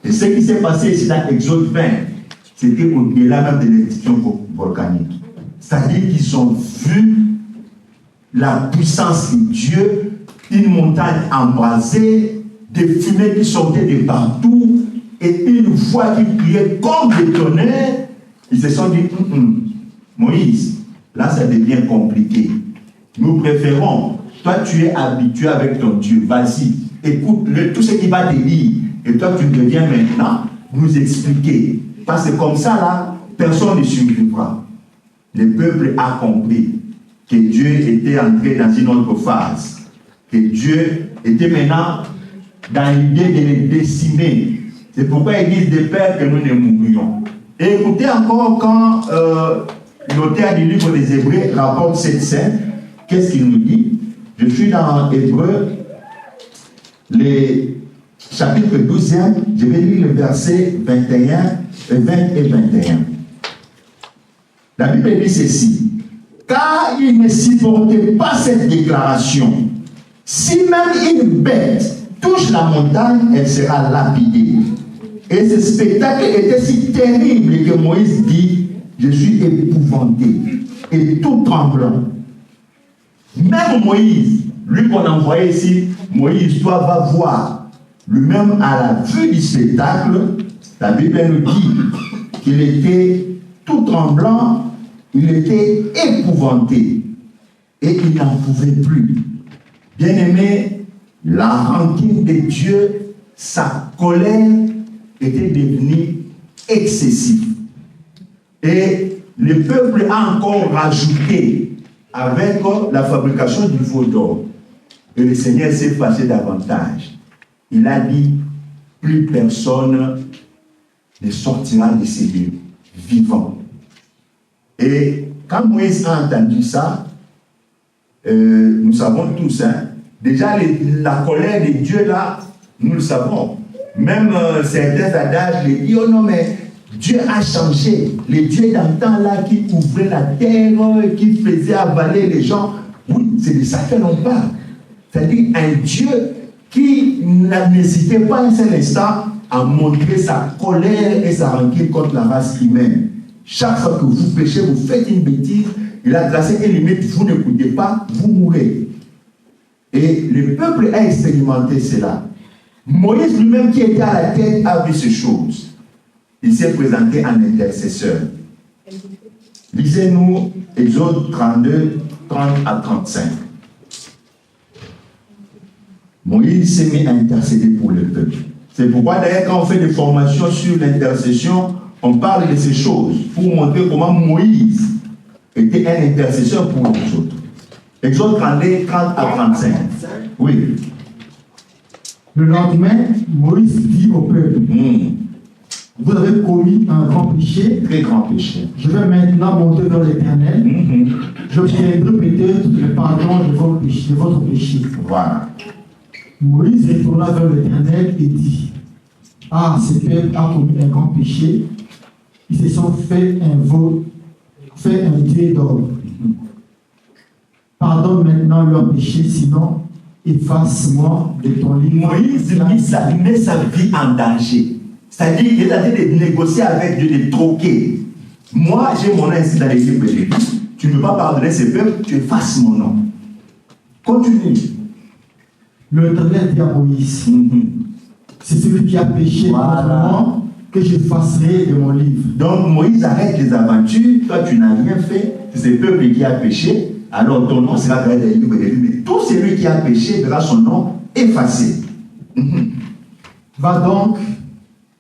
Et ce qui s'est passé ici dans Exode 20, c'était au-delà même de l'éruption volcanique. C'est-à-dire qu'ils ont vu la puissance de Dieu, une montagne embrasée, des fumées qui sortaient de partout, et une voix qui criait comme des tonnerres. Ils se sont dit, Moïse, là ça devient compliqué. Nous préférons, toi tu es habitué avec ton Dieu, vas-y, écoute tout ce qui va te dire, et toi tu deviens maintenant nous expliquer. Parce que comme ça là, personne ne survivra. Le peuple a compris que Dieu était entré dans une autre phase, que Dieu était maintenant dans l'idée de les décimer. C'est pourquoi il dit de peur que nous ne mourions. Et écoutez encore quand l'auteur du livre des Hébreux rapporte cette scène, qu'est-ce qu'il nous dit? Je suis dans Hébreux, les chapitre 12e, je vais lire le verset 21, 20 et 21. La Bible dit ceci: car il ne supportait pas cette déclaration. Si même une bête touche la montagne, elle sera lapidée. Et ce spectacle était si terrible que Moïse dit: je suis épouvanté et tout tremblant. Même Moïse, lui qu'on envoyait ici, Moïse, toi va voir. Lui-même, à la vue du spectacle, la Bible nous dit qu'il était tout tremblant, il était épouvanté et il n'en pouvait plus. Bien-aimé, la rancune de Dieu, sa colère était devenue excessive. Et le peuple a encore rajouté avec la fabrication du veau d'or. Et le Seigneur s'est fâché davantage. Il a dit, plus personne ne sortira de ces lieux vivant. Et quand Moïse a entendu ça, nous savons tous, déjà la colère de Dieu là, nous le savons. Même certains adages les disent, oh non mais Dieu a changé. Le Dieu d'antan là qui ouvrait la terre, qui faisait avaler les gens, oui, c'est de ça que l'on parle. C'est-à-dire un Dieu qui n'hésitait pas un seul instant à montrer sa colère et sa rancune contre la race humaine. Chaque fois que vous péchez, vous faites une bêtise, il a tracé une limite, vous n'écoutez pas, vous mourrez. Et le peuple a expérimenté cela. Moïse lui-même qui était à la tête a vu ces choses. Il s'est présenté en intercesseur. Lisez-nous Exode 32, 30 à 35. Moïse s'est mis à intercéder pour le peuple. C'est pourquoi d'ailleurs quand on fait des formations sur l'intercession, on parle de ces choses pour montrer comment Moïse était un intercesseur pour les autres. Exode 32, 30 à 35. Oui. Le lendemain, Moïse dit au peuple, vous avez commis un grand péché. Très grand péché. Je vais maintenant monter vers l'Éternel. J'obtiendrai peut-être le pardon de votre péché. Voilà. Moïse retourna vers l'Éternel et dit, ah, ce peuple a commis un grand péché. Ils se sont fait un dieu d'or. Pardonne maintenant leur péché, sinon efface-moi de ton livre. Moïse met sa vie en danger. C'est-à-dire qu'il est en train de négocier avec Dieu, de troquer. Moi, j'ai mon nom ici dans les livres de l'Église. Tu ne veux pas pardonner ce peuple, tu effaces mon nom. Continue. L'Éternel dit à Moïse, c'est celui qui a péché contre moi que j'effacerai de mon livre. Donc Moïse arrête les aventures, toi tu n'as rien fait, c'est ce peuple qui a péché, alors ton nom sera gardé dans les livres de vie. Mais tout celui qui a péché verra son nom effacé. Va donc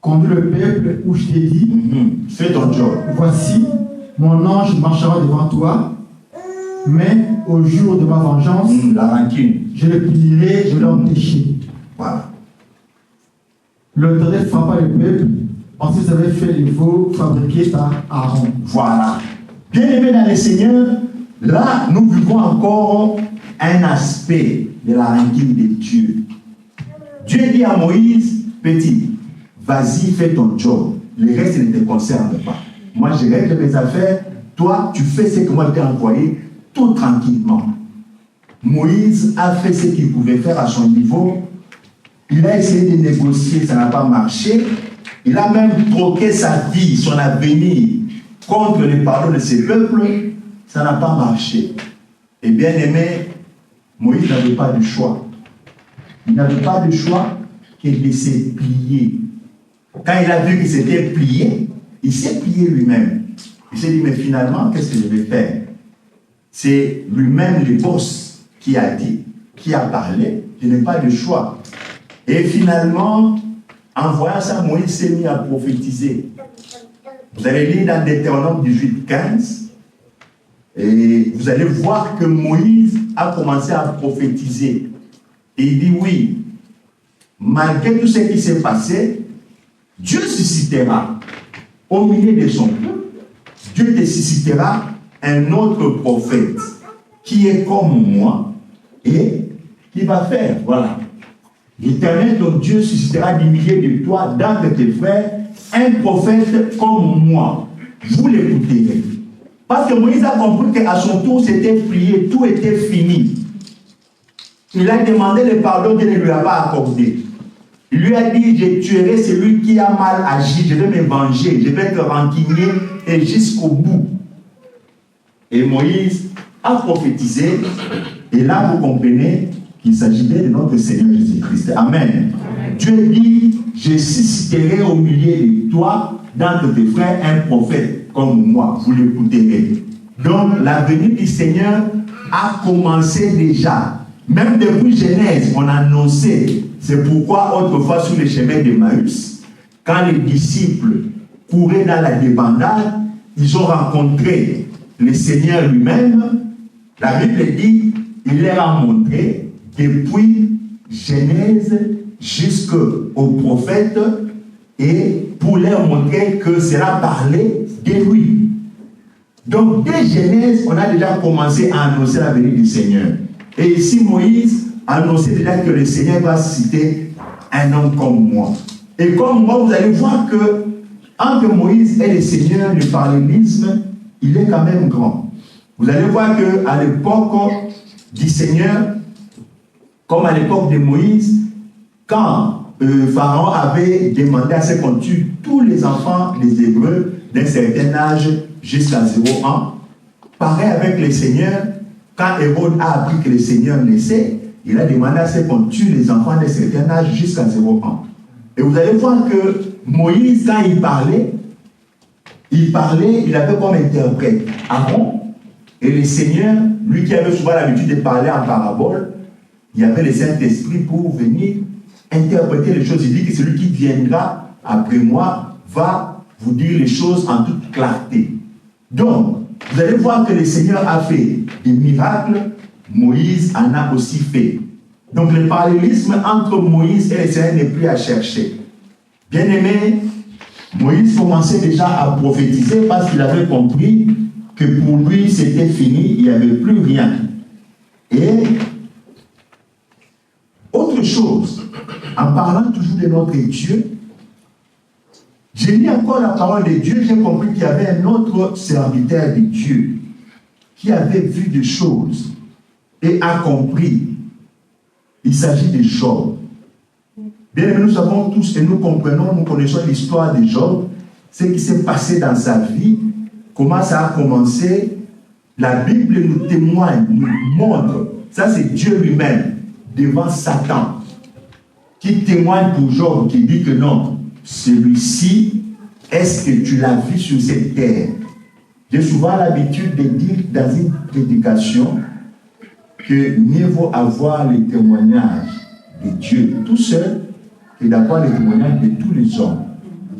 conduire le peuple où je t'ai dit, fais ton job. Voici, mon ange marchera devant toi, mais au jour de ma vengeance, la rancune, je le punirai de leur péché. Voilà. L'Éternel frappa le peuple, ensuite il avait fait les veaux fabriqués par Aaron. Voilà. Bien aimé dans le Seigneur, là nous vivons encore un aspect de la rancune de Dieu. Dieu dit à Moïse, petit, vas-y, fais ton job. Le reste ne te concerne pas. Moi, je règle mes affaires. Toi, tu fais ce que moi je t'ai envoyé tout tranquillement. Moïse a fait ce qu'il pouvait faire à son niveau. Il a essayé de négocier, ça n'a pas marché. Il a même troqué sa vie, son avenir, contre le pardon de ses peuples. Ça n'a pas marché. Et bien aimé, Moïse n'avait pas de choix. Il n'avait pas de choix que de se plier. Quand il a vu qu'il s'était plié, il s'est plié lui-même. Il s'est dit, mais finalement, qu'est-ce que je vais faire? C'est lui-même le boss qui a dit, qui a parlé, je n'ai pas de choix. Et finalement, en voyant ça, Moïse s'est mis à prophétiser. Vous allez lire dans Deutéronome 18, 15, et vous allez voir que Moïse a commencé à prophétiser. Et il dit, oui, malgré tout ce qui s'est passé, Dieu suscitera au milieu de son peuple, Dieu te suscitera un autre prophète qui est comme moi et qui va faire, voilà. L'Éternel, ton Dieu, suscitera du milieu de toi, d'entre tes frères, un prophète comme moi. Vous l'écouterez. Parce que Moïse a compris qu'à son tour, c'était plié, tout était fini. Il a demandé le pardon, Dieu ne lui a pas accordé. Il lui a dit, je tuerai celui qui a mal agi, je vais me venger, je vais te rancunier et jusqu'au bout. Et Moïse a prophétisé, et là vous comprenez qu'il s'agissait de notre Seigneur Jésus-Christ. Amen. Amen. Dieu dit, je susciterai au milieu de toi, d'entre tes frères, un prophète comme moi, vous l'écouterez. Donc la venue du Seigneur a commencé déjà. Même depuis Genèse, on a annoncé. C'est pourquoi autrefois sur le chemin d'Emmaüs, quand les disciples couraient dans la débandade, ils ont rencontré le Seigneur lui-même. La Bible dit, il leur a montré depuis Genèse jusqu'au prophète et pour leur montrer que cela parlait de lui. Donc dès Genèse, on a déjà commencé à annoncer la venue du Seigneur. Et ici, Moïse annonçait déjà que le Seigneur va citer un homme comme moi. Et comme moi, vous allez voir que entre Moïse et le Seigneur, le parallélisme, il est quand même grand. Vous allez voir qu'à l'époque du Seigneur, comme à l'époque de Moïse, quand Pharaon avait demandé à ce qu'on tue tous les enfants des Hébreux d'un certain âge jusqu'à 0 ans, pareil avec le Seigneur, quand Hérode a appris que le Seigneur naissait, il a demandé à ce qu'on tue les enfants d'un certain âge jusqu'à 0 ans. Et vous allez voir que Moïse, quand il parlait, il avait comme interprète Aaron, et le Seigneur, lui qui avait souvent l'habitude de parler en parabole, il y avait le Saint-Esprit pour venir interpréter les choses. Il dit que celui qui viendra après moi va vous dire les choses en toute clarté. Donc, vous allez voir que le Seigneur a fait des miracles, Moïse en a aussi fait. Donc le parallélisme entre Moïse et le Seigneur n'est plus à chercher. Bien aimé, Moïse commençait déjà à prophétiser parce qu'il avait compris que pour lui c'était fini, il n'y avait plus rien. Et autre chose, en parlant toujours de notre Dieu, j'ai lu encore la parole de Dieu, j'ai compris qu'il y avait un autre serviteur de Dieu qui avait vu des choses et a compris. Il s'agit de Job. Bien aimé, nous savons tous et nous comprenons, nous connaissons l'histoire de Job, ce qui s'est passé dans sa vie, comment ça a commencé. La Bible nous témoigne, nous montre, ça c'est Dieu lui-même, devant Satan, qui témoigne pour Job, qui dit que non, celui-ci, est-ce que tu l'as vu sur cette terre? J'ai souvent l'habitude de dire dans une prédication que mieux vaut avoir le témoignage de Dieu tout seul que d'avoir le témoignage de tous les hommes.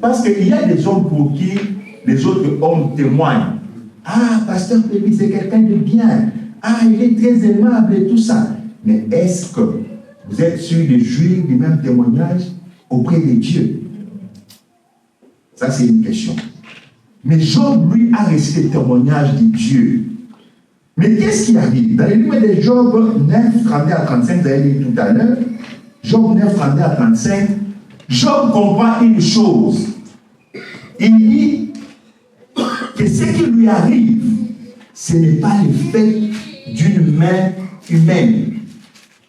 Parce qu'il y a des hommes pour qui les autres hommes témoignent. Ah, pasteur Pébi, c'est quelqu'un de bien. Ah, il est très aimable et tout ça. Mais est-ce que vous êtes sûr de jouir du même témoignage auprès de Dieu? Ça, c'est une question. Mais Job, lui, a reçu le témoignage de Dieu. Mais qu'est-ce qui arrive? Dans le livre de Job 9, 32 à 35, vous avez lu tout à l'heure, Job 9, 32 à 35, Job comprend une chose. Il dit que ce qui lui arrive, ce n'est pas le fait d'une main humaine.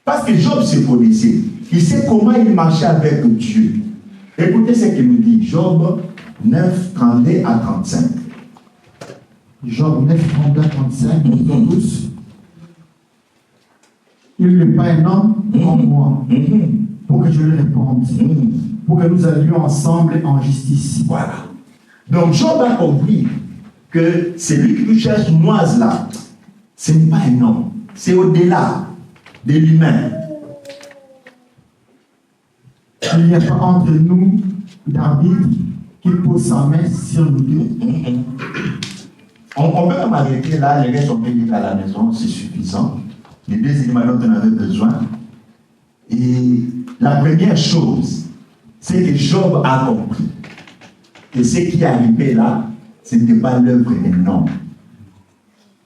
Parce que Job se connaissait. Il sait comment il marchait avec Dieu. Écoutez ce qu'il nous dit. Job 9, 32 à 35. Job 9, 32 à 35, nous sommes tous. Il n'est pas un homme comme moi, pour que je lui réponde, pour que nous allions ensemble en justice. Voilà. Donc Job a compris que celui qui nous cherche moise là, ce n'est pas un homme, c'est au-delà de l'humain. Il n'y a pas entre nous d'arbitre qui pose sa main sur nous deux. On peut même arrêter là, les restes sont payés à la maison, c'est suffisant. Les deux éléments dont on avait besoin. Et la première chose, c'est que Job a compris que ce qui est arrivé là, ce n'était pas l'œuvre d'un homme.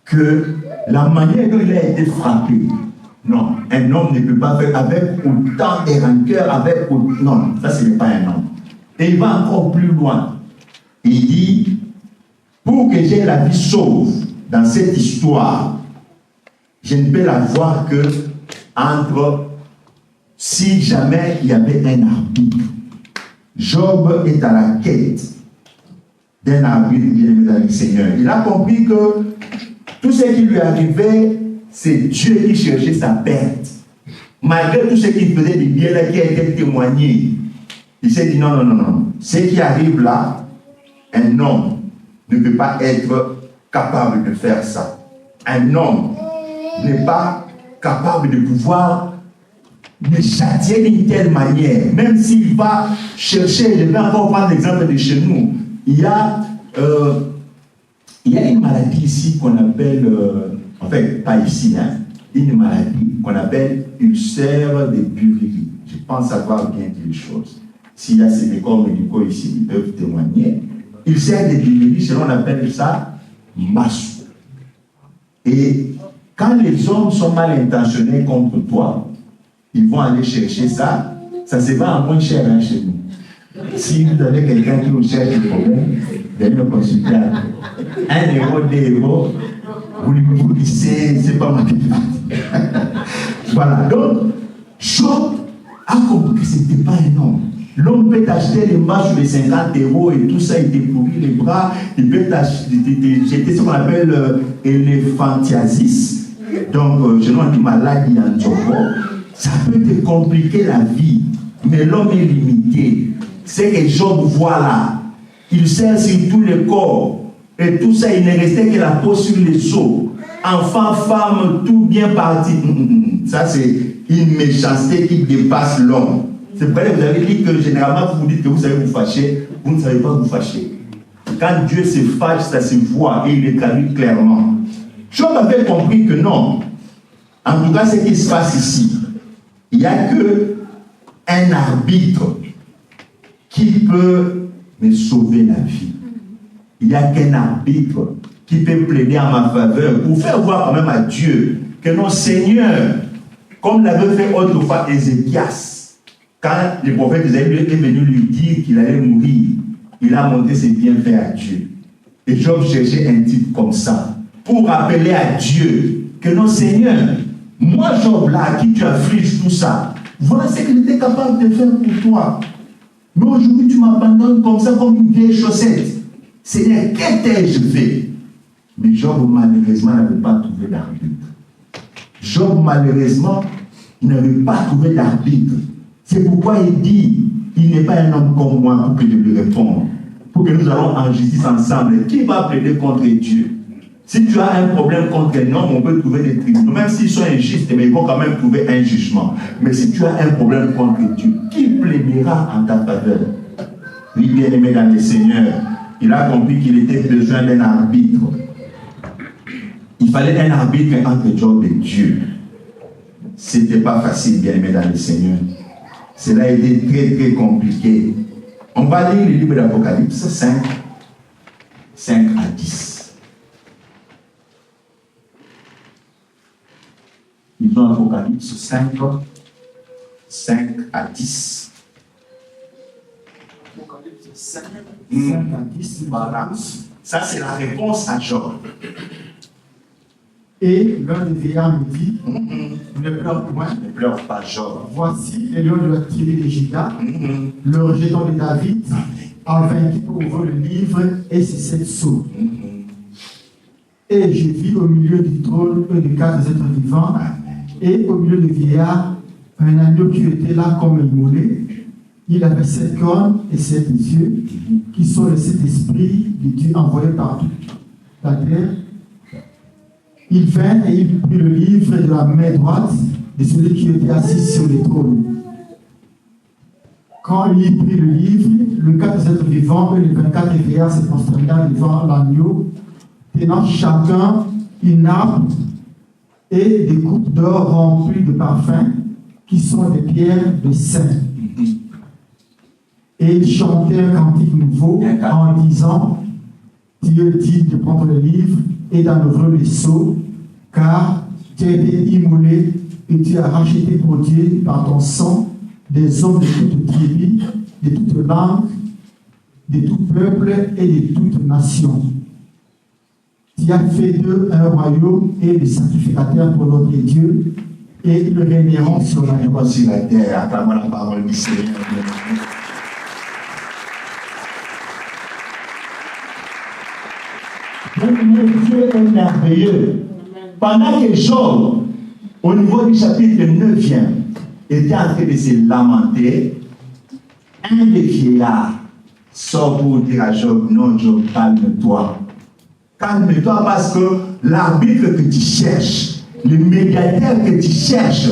Que la manière dont il a été frappé, non, un homme ne peut pas faire avec autant de rancœur, avec autant. Non, ça ce n'est pas un homme. Et il va encore plus loin. Il dit, pour que j'ai la vie sauve dans cette histoire, je ne peux la voir que entre, si jamais il y avait un arbitre. Job est à la quête d'un arbitre bien avec le Seigneur. Il a compris que tout ce qui lui arrivait, c'est Dieu qui cherchait sa perte. Malgré tout ce qu'il faisait de bien là, qui a été témoigné, il s'est dit non, non, non, non. Ce qui arrive là, un homme ne peut pas être capable de faire ça. Un homme n'est pas capable de pouvoir me châtier d'une telle manière. Même s'il va chercher, je vais encore prendre l'exemple de chez nous. Il y a une maladie ici qu'on appelle, en fait, pas ici, hein, une maladie qu'on appelle ulcère de Bury. Je pense savoir bien dire les choses. S'il y a ces corps médicaux ici, ils peuvent témoigner. Ulcère de Bury, selon on appelle ça massou. Et quand les hommes sont mal intentionnés contre toi, ils vont aller chercher ça. Ça se vend à moins cher hein, chez nous. Si vous avez quelqu'un qui vous cherche des problèmes, venez me consulter. 1 euro, 2 euros, vous lui fournissez, c'est pas mal. Voilà. Donc, Job a compris que ce n'était pas un homme. L'homme peut t'acheter les matchs de 50 euros et tout ça, il te pourrit les bras. Il peut t'acheter ce qu'on appelle éléphantiasis. Donc, je n'en dis maladie en Djobo. Ça peut te compliquer la vie, mais l'homme est limité. C'est que Job voit là. Il sert sur tous les corps. Et tout ça, il ne restait que la peau sur les os. Enfants, femmes, tout bien parti. Ça, c'est une méchanceté qui dépasse l'homme. C'est vrai, vous avez dit que généralement, vous dites que vous savez vous fâcher, vous ne savez pas vous fâcher. Quand Dieu se fâche, ça se voit et il le traduit clairement. Job avait compris que non. En tout cas, ce qui se passe ici, il n'y a qu'un arbitre qui peut me sauver la vie. Il n'y a qu'un arbitre qui peut plaider en ma faveur pour faire voir quand même à Dieu que non, Seigneur, comme l'avait fait autrefois Ézéchias, quand le prophète Isaïe est venu lui dire qu'il allait mourir, il a montré ses bienfaits à Dieu. Et Job cherchait un type comme ça pour rappeler à Dieu que non, Seigneur, moi, Job, là, à qui tu affliges tout ça, voilà ce que j'étais capable de faire pour toi. Mais aujourd'hui, tu m'abandonnes comme ça, comme une vieille chaussette. Seigneur, qu'ai-je fait? Mais Job, malheureusement, n'avait pas trouvé d'arbitre. Job, malheureusement, il n'avait pas trouvé d'arbitre. C'est pourquoi il dit, il n'est pas un homme comme moi pour que je lui réponde. Pour que nous allons en justice ensemble. Qui va plaider contre Dieu? Si tu as un problème contre un homme, on peut trouver des tribunaux. Même s'ils sont injustes, mais ils vont quand même trouver un jugement. Mais si tu as un problème contre Dieu, qui plaidera en ta faveur? Lui, bien-aimé dans le Seigneur, il a compris qu'il était besoin d'un arbitre. Il fallait un arbitre entre Job et Dieu. Ce n'était pas facile, bien-aimé dans le Seigneur. Cela a été très, très compliqué. On va lire le livre d'Apocalypse 5 à 10. Lisons Apocalypse 5 à 10. 5 à 10. Voilà. Ça, c'est la réponse à Job. Et l'un des vieillards me dit, ne pleure point. Ne pleure pas, Job. Voici les lions de la tribu de Juda, le rejeton de David, a vaincu pour ouvrir le livre et ses 7 sceaux. Et j'ai vu au milieu du trône un des 4 êtres vivants, et au milieu du vieillard, un agneau qui était là comme immolé. Il avait 7 cornes et 7 yeux, qui sont les 7 esprits de Dieu envoyés par toute la terre. Il vint et il prit le livre de la main droite de celui qui était assis sur le trône. Quand il prit le livre, les 4 êtres vivants et les 24 vieillards se prosternèrent devant l'agneau, tenant chacun une harpe et des coupes d'or remplies de parfums, qui sont des pierres de saints. Et ils chantaient un cantique nouveau en disant, Dieu dit de prendre le livre et d'en ouvrir les sceaux, car tu as été immolé et tu as racheté pour Dieu par ton sang des hommes de toute tribu, de toute langue, de tout peuple et de toute nation. Tu as fait d'eux un royaume et des sacrificateurs pour notre Dieu, et ils régneront sur la terre. Voici la terre, acclamons la parole du Seigneur. Dieu est merveilleux. Pendant que Job, au niveau du chapitre 9e, était en train de se lamenter, un des vieillards sort pour dire à Job, non Job, calme-toi. Calme-toi parce que l'arbitre que tu cherches, le médiateur que tu cherches,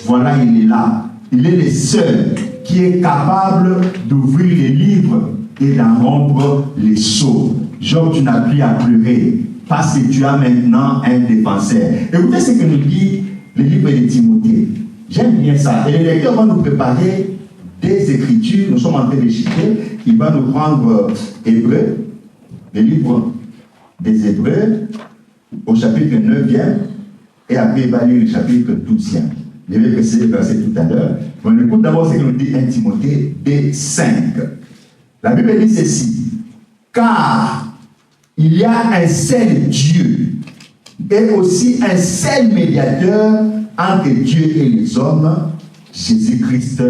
voilà, il est là. Il est le seul qui est capable d'ouvrir les livres et d'en rompre les sceaux. Job, tu n'as plus à pleurer parce que tu as maintenant un défenseur. Écoutez ce que nous dit le livre de Timothée. J'aime bien ça. Et le lecteur va nous préparer des écritures. Nous sommes en train de citer. Il va nous prendre Hébreux, le livre des Hébreux, au chapitre 9e, et après il va lire le chapitre 12e. Je vais passer le verset tout à l'heure. On écoute d'abord ce que nous dit 1 Timothée B5. La Bible dit ceci. Car il y a un seul Dieu et aussi un seul médiateur entre Dieu et les hommes, Jésus-Christ,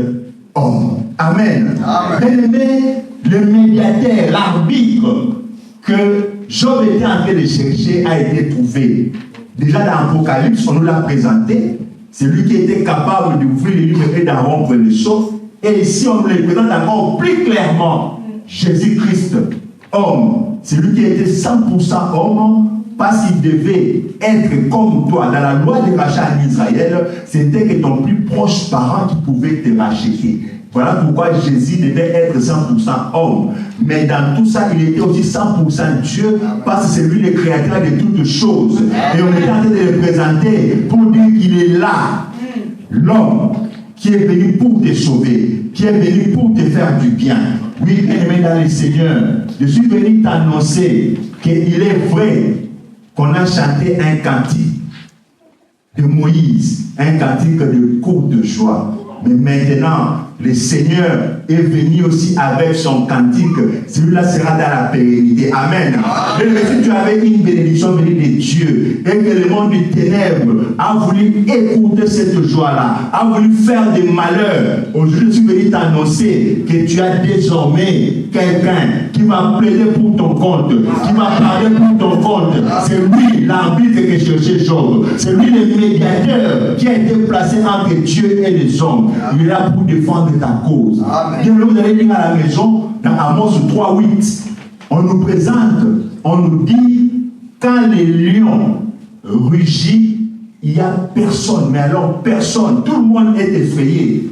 homme. Amen. Bien-aimé, le médiateur, l'arbitre que Job était en train de chercher a été trouvé. Déjà dans l'Apocalypse, on nous l'a présenté. C'est lui qui était capable d'ouvrir les livres et d'en rompre les sceaux. Et ici, on nous le présente encore plus clairement. Jésus-Christ, homme. C'est lui qui était 100% homme, parce qu'il devait être comme toi. Dans la loi de rachat en Israël, c'était que ton plus proche parent qui pouvait te racheter. Voilà pourquoi Jésus devait être 100% homme. Mais dans tout ça, il était aussi 100% Dieu, parce que c'est lui le créateur de toutes choses. Et on est en train de le présenter pour dire qu'il est là, l'homme qui est venu pour te sauver, qui est venu pour te faire du bien. Oui, bien-aimé dans le Seigneur, je suis venu t'annoncer qu'il est vrai qu'on a chanté un cantique de Moïse, un cantique de courte de joie. Mais maintenant, le Seigneur est venu aussi avec son cantique. Celui-là sera dans la pérennité. Amen. Et si tu avais une bénédiction venue de Dieu et que le monde du ténèbre a voulu écouter cette joie-là, a voulu faire des malheurs, aujourd'hui je suis venu t'annoncer que tu as désormais quelqu'un qui va plaider pour ton compte, qui va parler pour ton compte. C'est lui l'arbitre que cherchait Job. C'est lui le médiateur qui a été placé entre Dieu et les hommes. Il est là pour défendre ta cause. Bien, vous allez lire à la maison, dans Amos 3:8, on nous présente, on nous dit, quand les lions rugissent, il n'y a personne, mais alors personne, tout le monde est effrayé.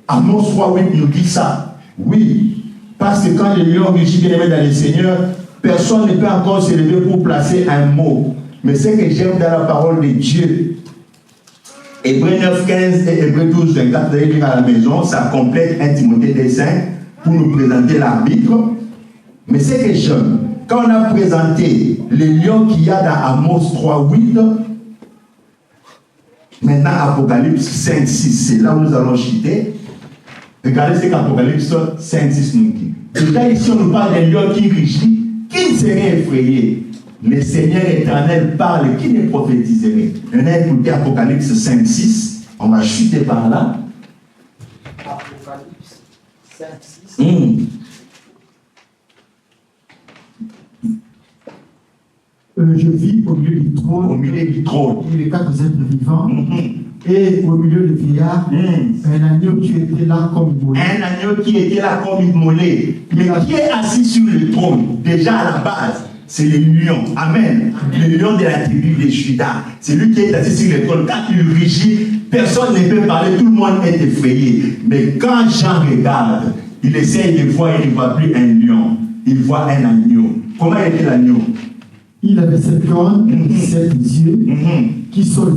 Amos 3:8 nous dit ça. Oui, parce que quand les lions rugissent, bien aimé dans le Seigneur, personne ne peut encore se lever pour placer un mot. Mais ce que j'aime dans la parole de Dieu, Hébreux 9:15 et Hébreux 12:24, vous allez lire à la maison, ça complète 1 Timothée 2:5 pour nous présenter l'arbitre. Mais c'est que j'aime, quand on a présenté les lions qu'il y a dans Amos 3:8, maintenant Apocalypse 5:6, c'est là où nous allons chuter. Regardez ce qu'Apocalypse 5:6 nous dit. Déjà ici, on nous parle d'un lion qui rugit, qui ne serait effrayé. Le Seigneur éternel parle, qui ne prophétiserait. On a écouté Apocalypse 5, 6. On va chuter par là. Apocalypse 5, 6. Je vis au milieu du trône. Au milieu du trône. Et les 4 êtres vivants. Et au milieu du vieillard, un agneau qui était là comme immolé. Un agneau qui était là comme immolé. Mais qui est assis sur le trône, déjà à la base, c'est le lion. Amen. Le lion de la tribu de Juda. C'est lui qui est assis sur le trône. Quand il rugit, personne ne peut parler, tout le monde est effrayé. Mais quand Jean regarde, il essaye de voir, il ne voit plus un lion. Il voit un agneau. Comment était l'agneau? Il avait 7 cornes, 7 yeux, qui sont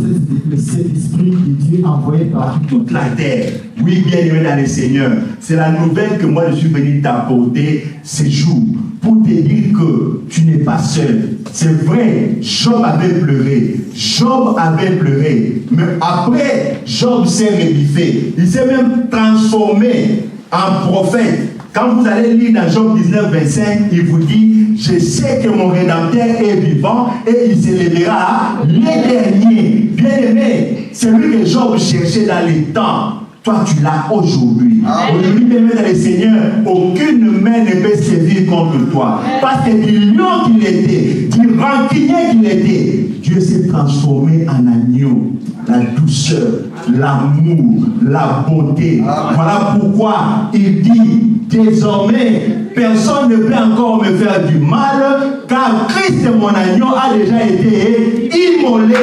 les 7 esprits de Dieu envoyés par toute la terre. Oui, bien aimé dans le Seigneur, c'est la nouvelle que moi je suis venu t'apporter ces jours pour te dire que tu n'es pas seul. C'est vrai, Job avait pleuré. Job avait pleuré. Mais après, Job s'est rebiffé. Il s'est même transformé en prophète. Quand vous allez lire dans Job 19, 25, il vous dit, je sais que mon Rédempteur est vivant et il s'élèvera les derniers. Bien-aimé, c'est lui que Job cherchait dans les temps. Toi, tu l'as aujourd'hui. Aujourd'hui, bien-aimé dans le Seigneur, aucune main ne peut sévir contre toi. Parce que du lion qu'il était, du rancunier qu'il était, Dieu s'est transformé en agneau. La douceur, l'amour, la bonté. Voilà pourquoi il dit, désormais, personne ne peut encore me faire du mal, car Christ, mon agneau, a déjà été immolé.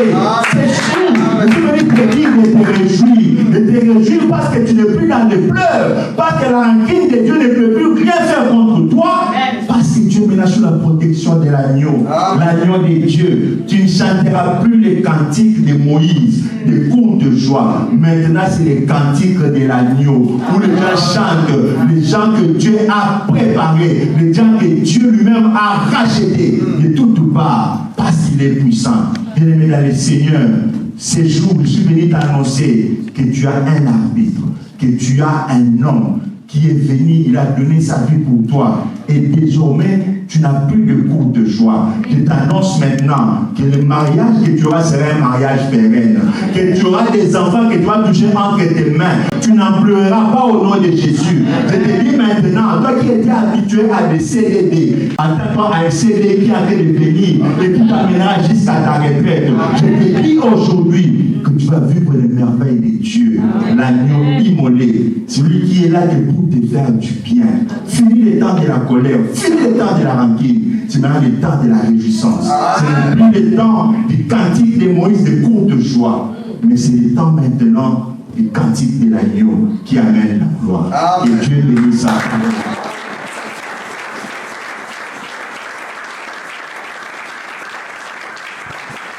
C'est fou. Je suis venu te dire de te réjouir. De te réjouir parce que tu n'es plus dans les pleurs. Parce que la rancune de Dieu ne peut plus rien faire contre toi. Parce que Dieu ménage sous la protection de l'agneau. L'agneau de Dieu. Tu ne chanteras plus les cantiques de Moïse, des cours de joie. Maintenant, c'est les cantiques de l'agneau. Où les gens chantent, les gens que Dieu a préparés, les gens que Dieu lui-même a rachetés de toutes parts. Parce qu'il est puissant. Bien-aimé dans le Seigneur, ces jours, je suis venu t'annoncer que tu as un arbitre, que tu as un homme qui est venu, il a donné sa vie pour toi. Et désormais, tu n'as plus de cours de joie. Je t'annonce maintenant que le mariage que tu auras sera un mariage pérenne. Que tu auras des enfants que tu vas toucher entre tes mains. Tu n'en pleureras pas au nom de Jésus. Je te dis maintenant, toi qui étais habitué à des CDD, attends-toi à un CD qui a fait de venir et qui t'amènera jusqu'à ta retraite. Je te dis aujourd'hui que tu vas vivre les merveilles de Dieu. L'agneau immolé, celui qui est là pour te faire du bien. Fini le temps de la colère, fini le temps de la rancune. C'est maintenant le temps de la réjouissance. C'est plus le temps du cantique de Moïse, de cours de joie. Mais c'est le temps maintenant du cantique de l'agneau qui amène la gloire. Et Dieu bénisse ça.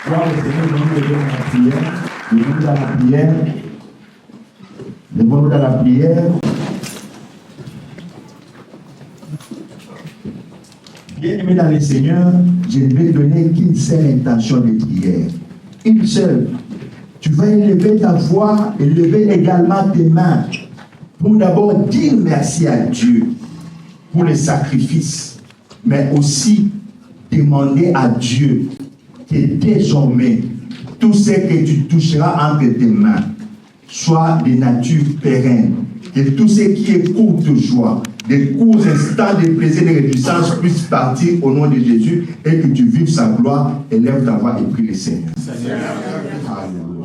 Gloire au Seigneur, levons-nous dans la prière. Levons-nous dans la prière. Bien-aimé dans le Seigneur, je ne vais donner qu'une seule intention de prière. Une seule. Tu vas élever ta voix, élever également tes mains pour d'abord dire merci à Dieu pour les sacrifices, mais aussi demander à Dieu que désormais, tout ce que tu toucheras entre tes mains soit de nature pérenne, que tout ce qui est court de joie, des courts instants de plaisir et de réjouissance puissent partir au nom de Jésus et que tu vives sa gloire. Élève ta voix et prie le Seigneur. Alléluia.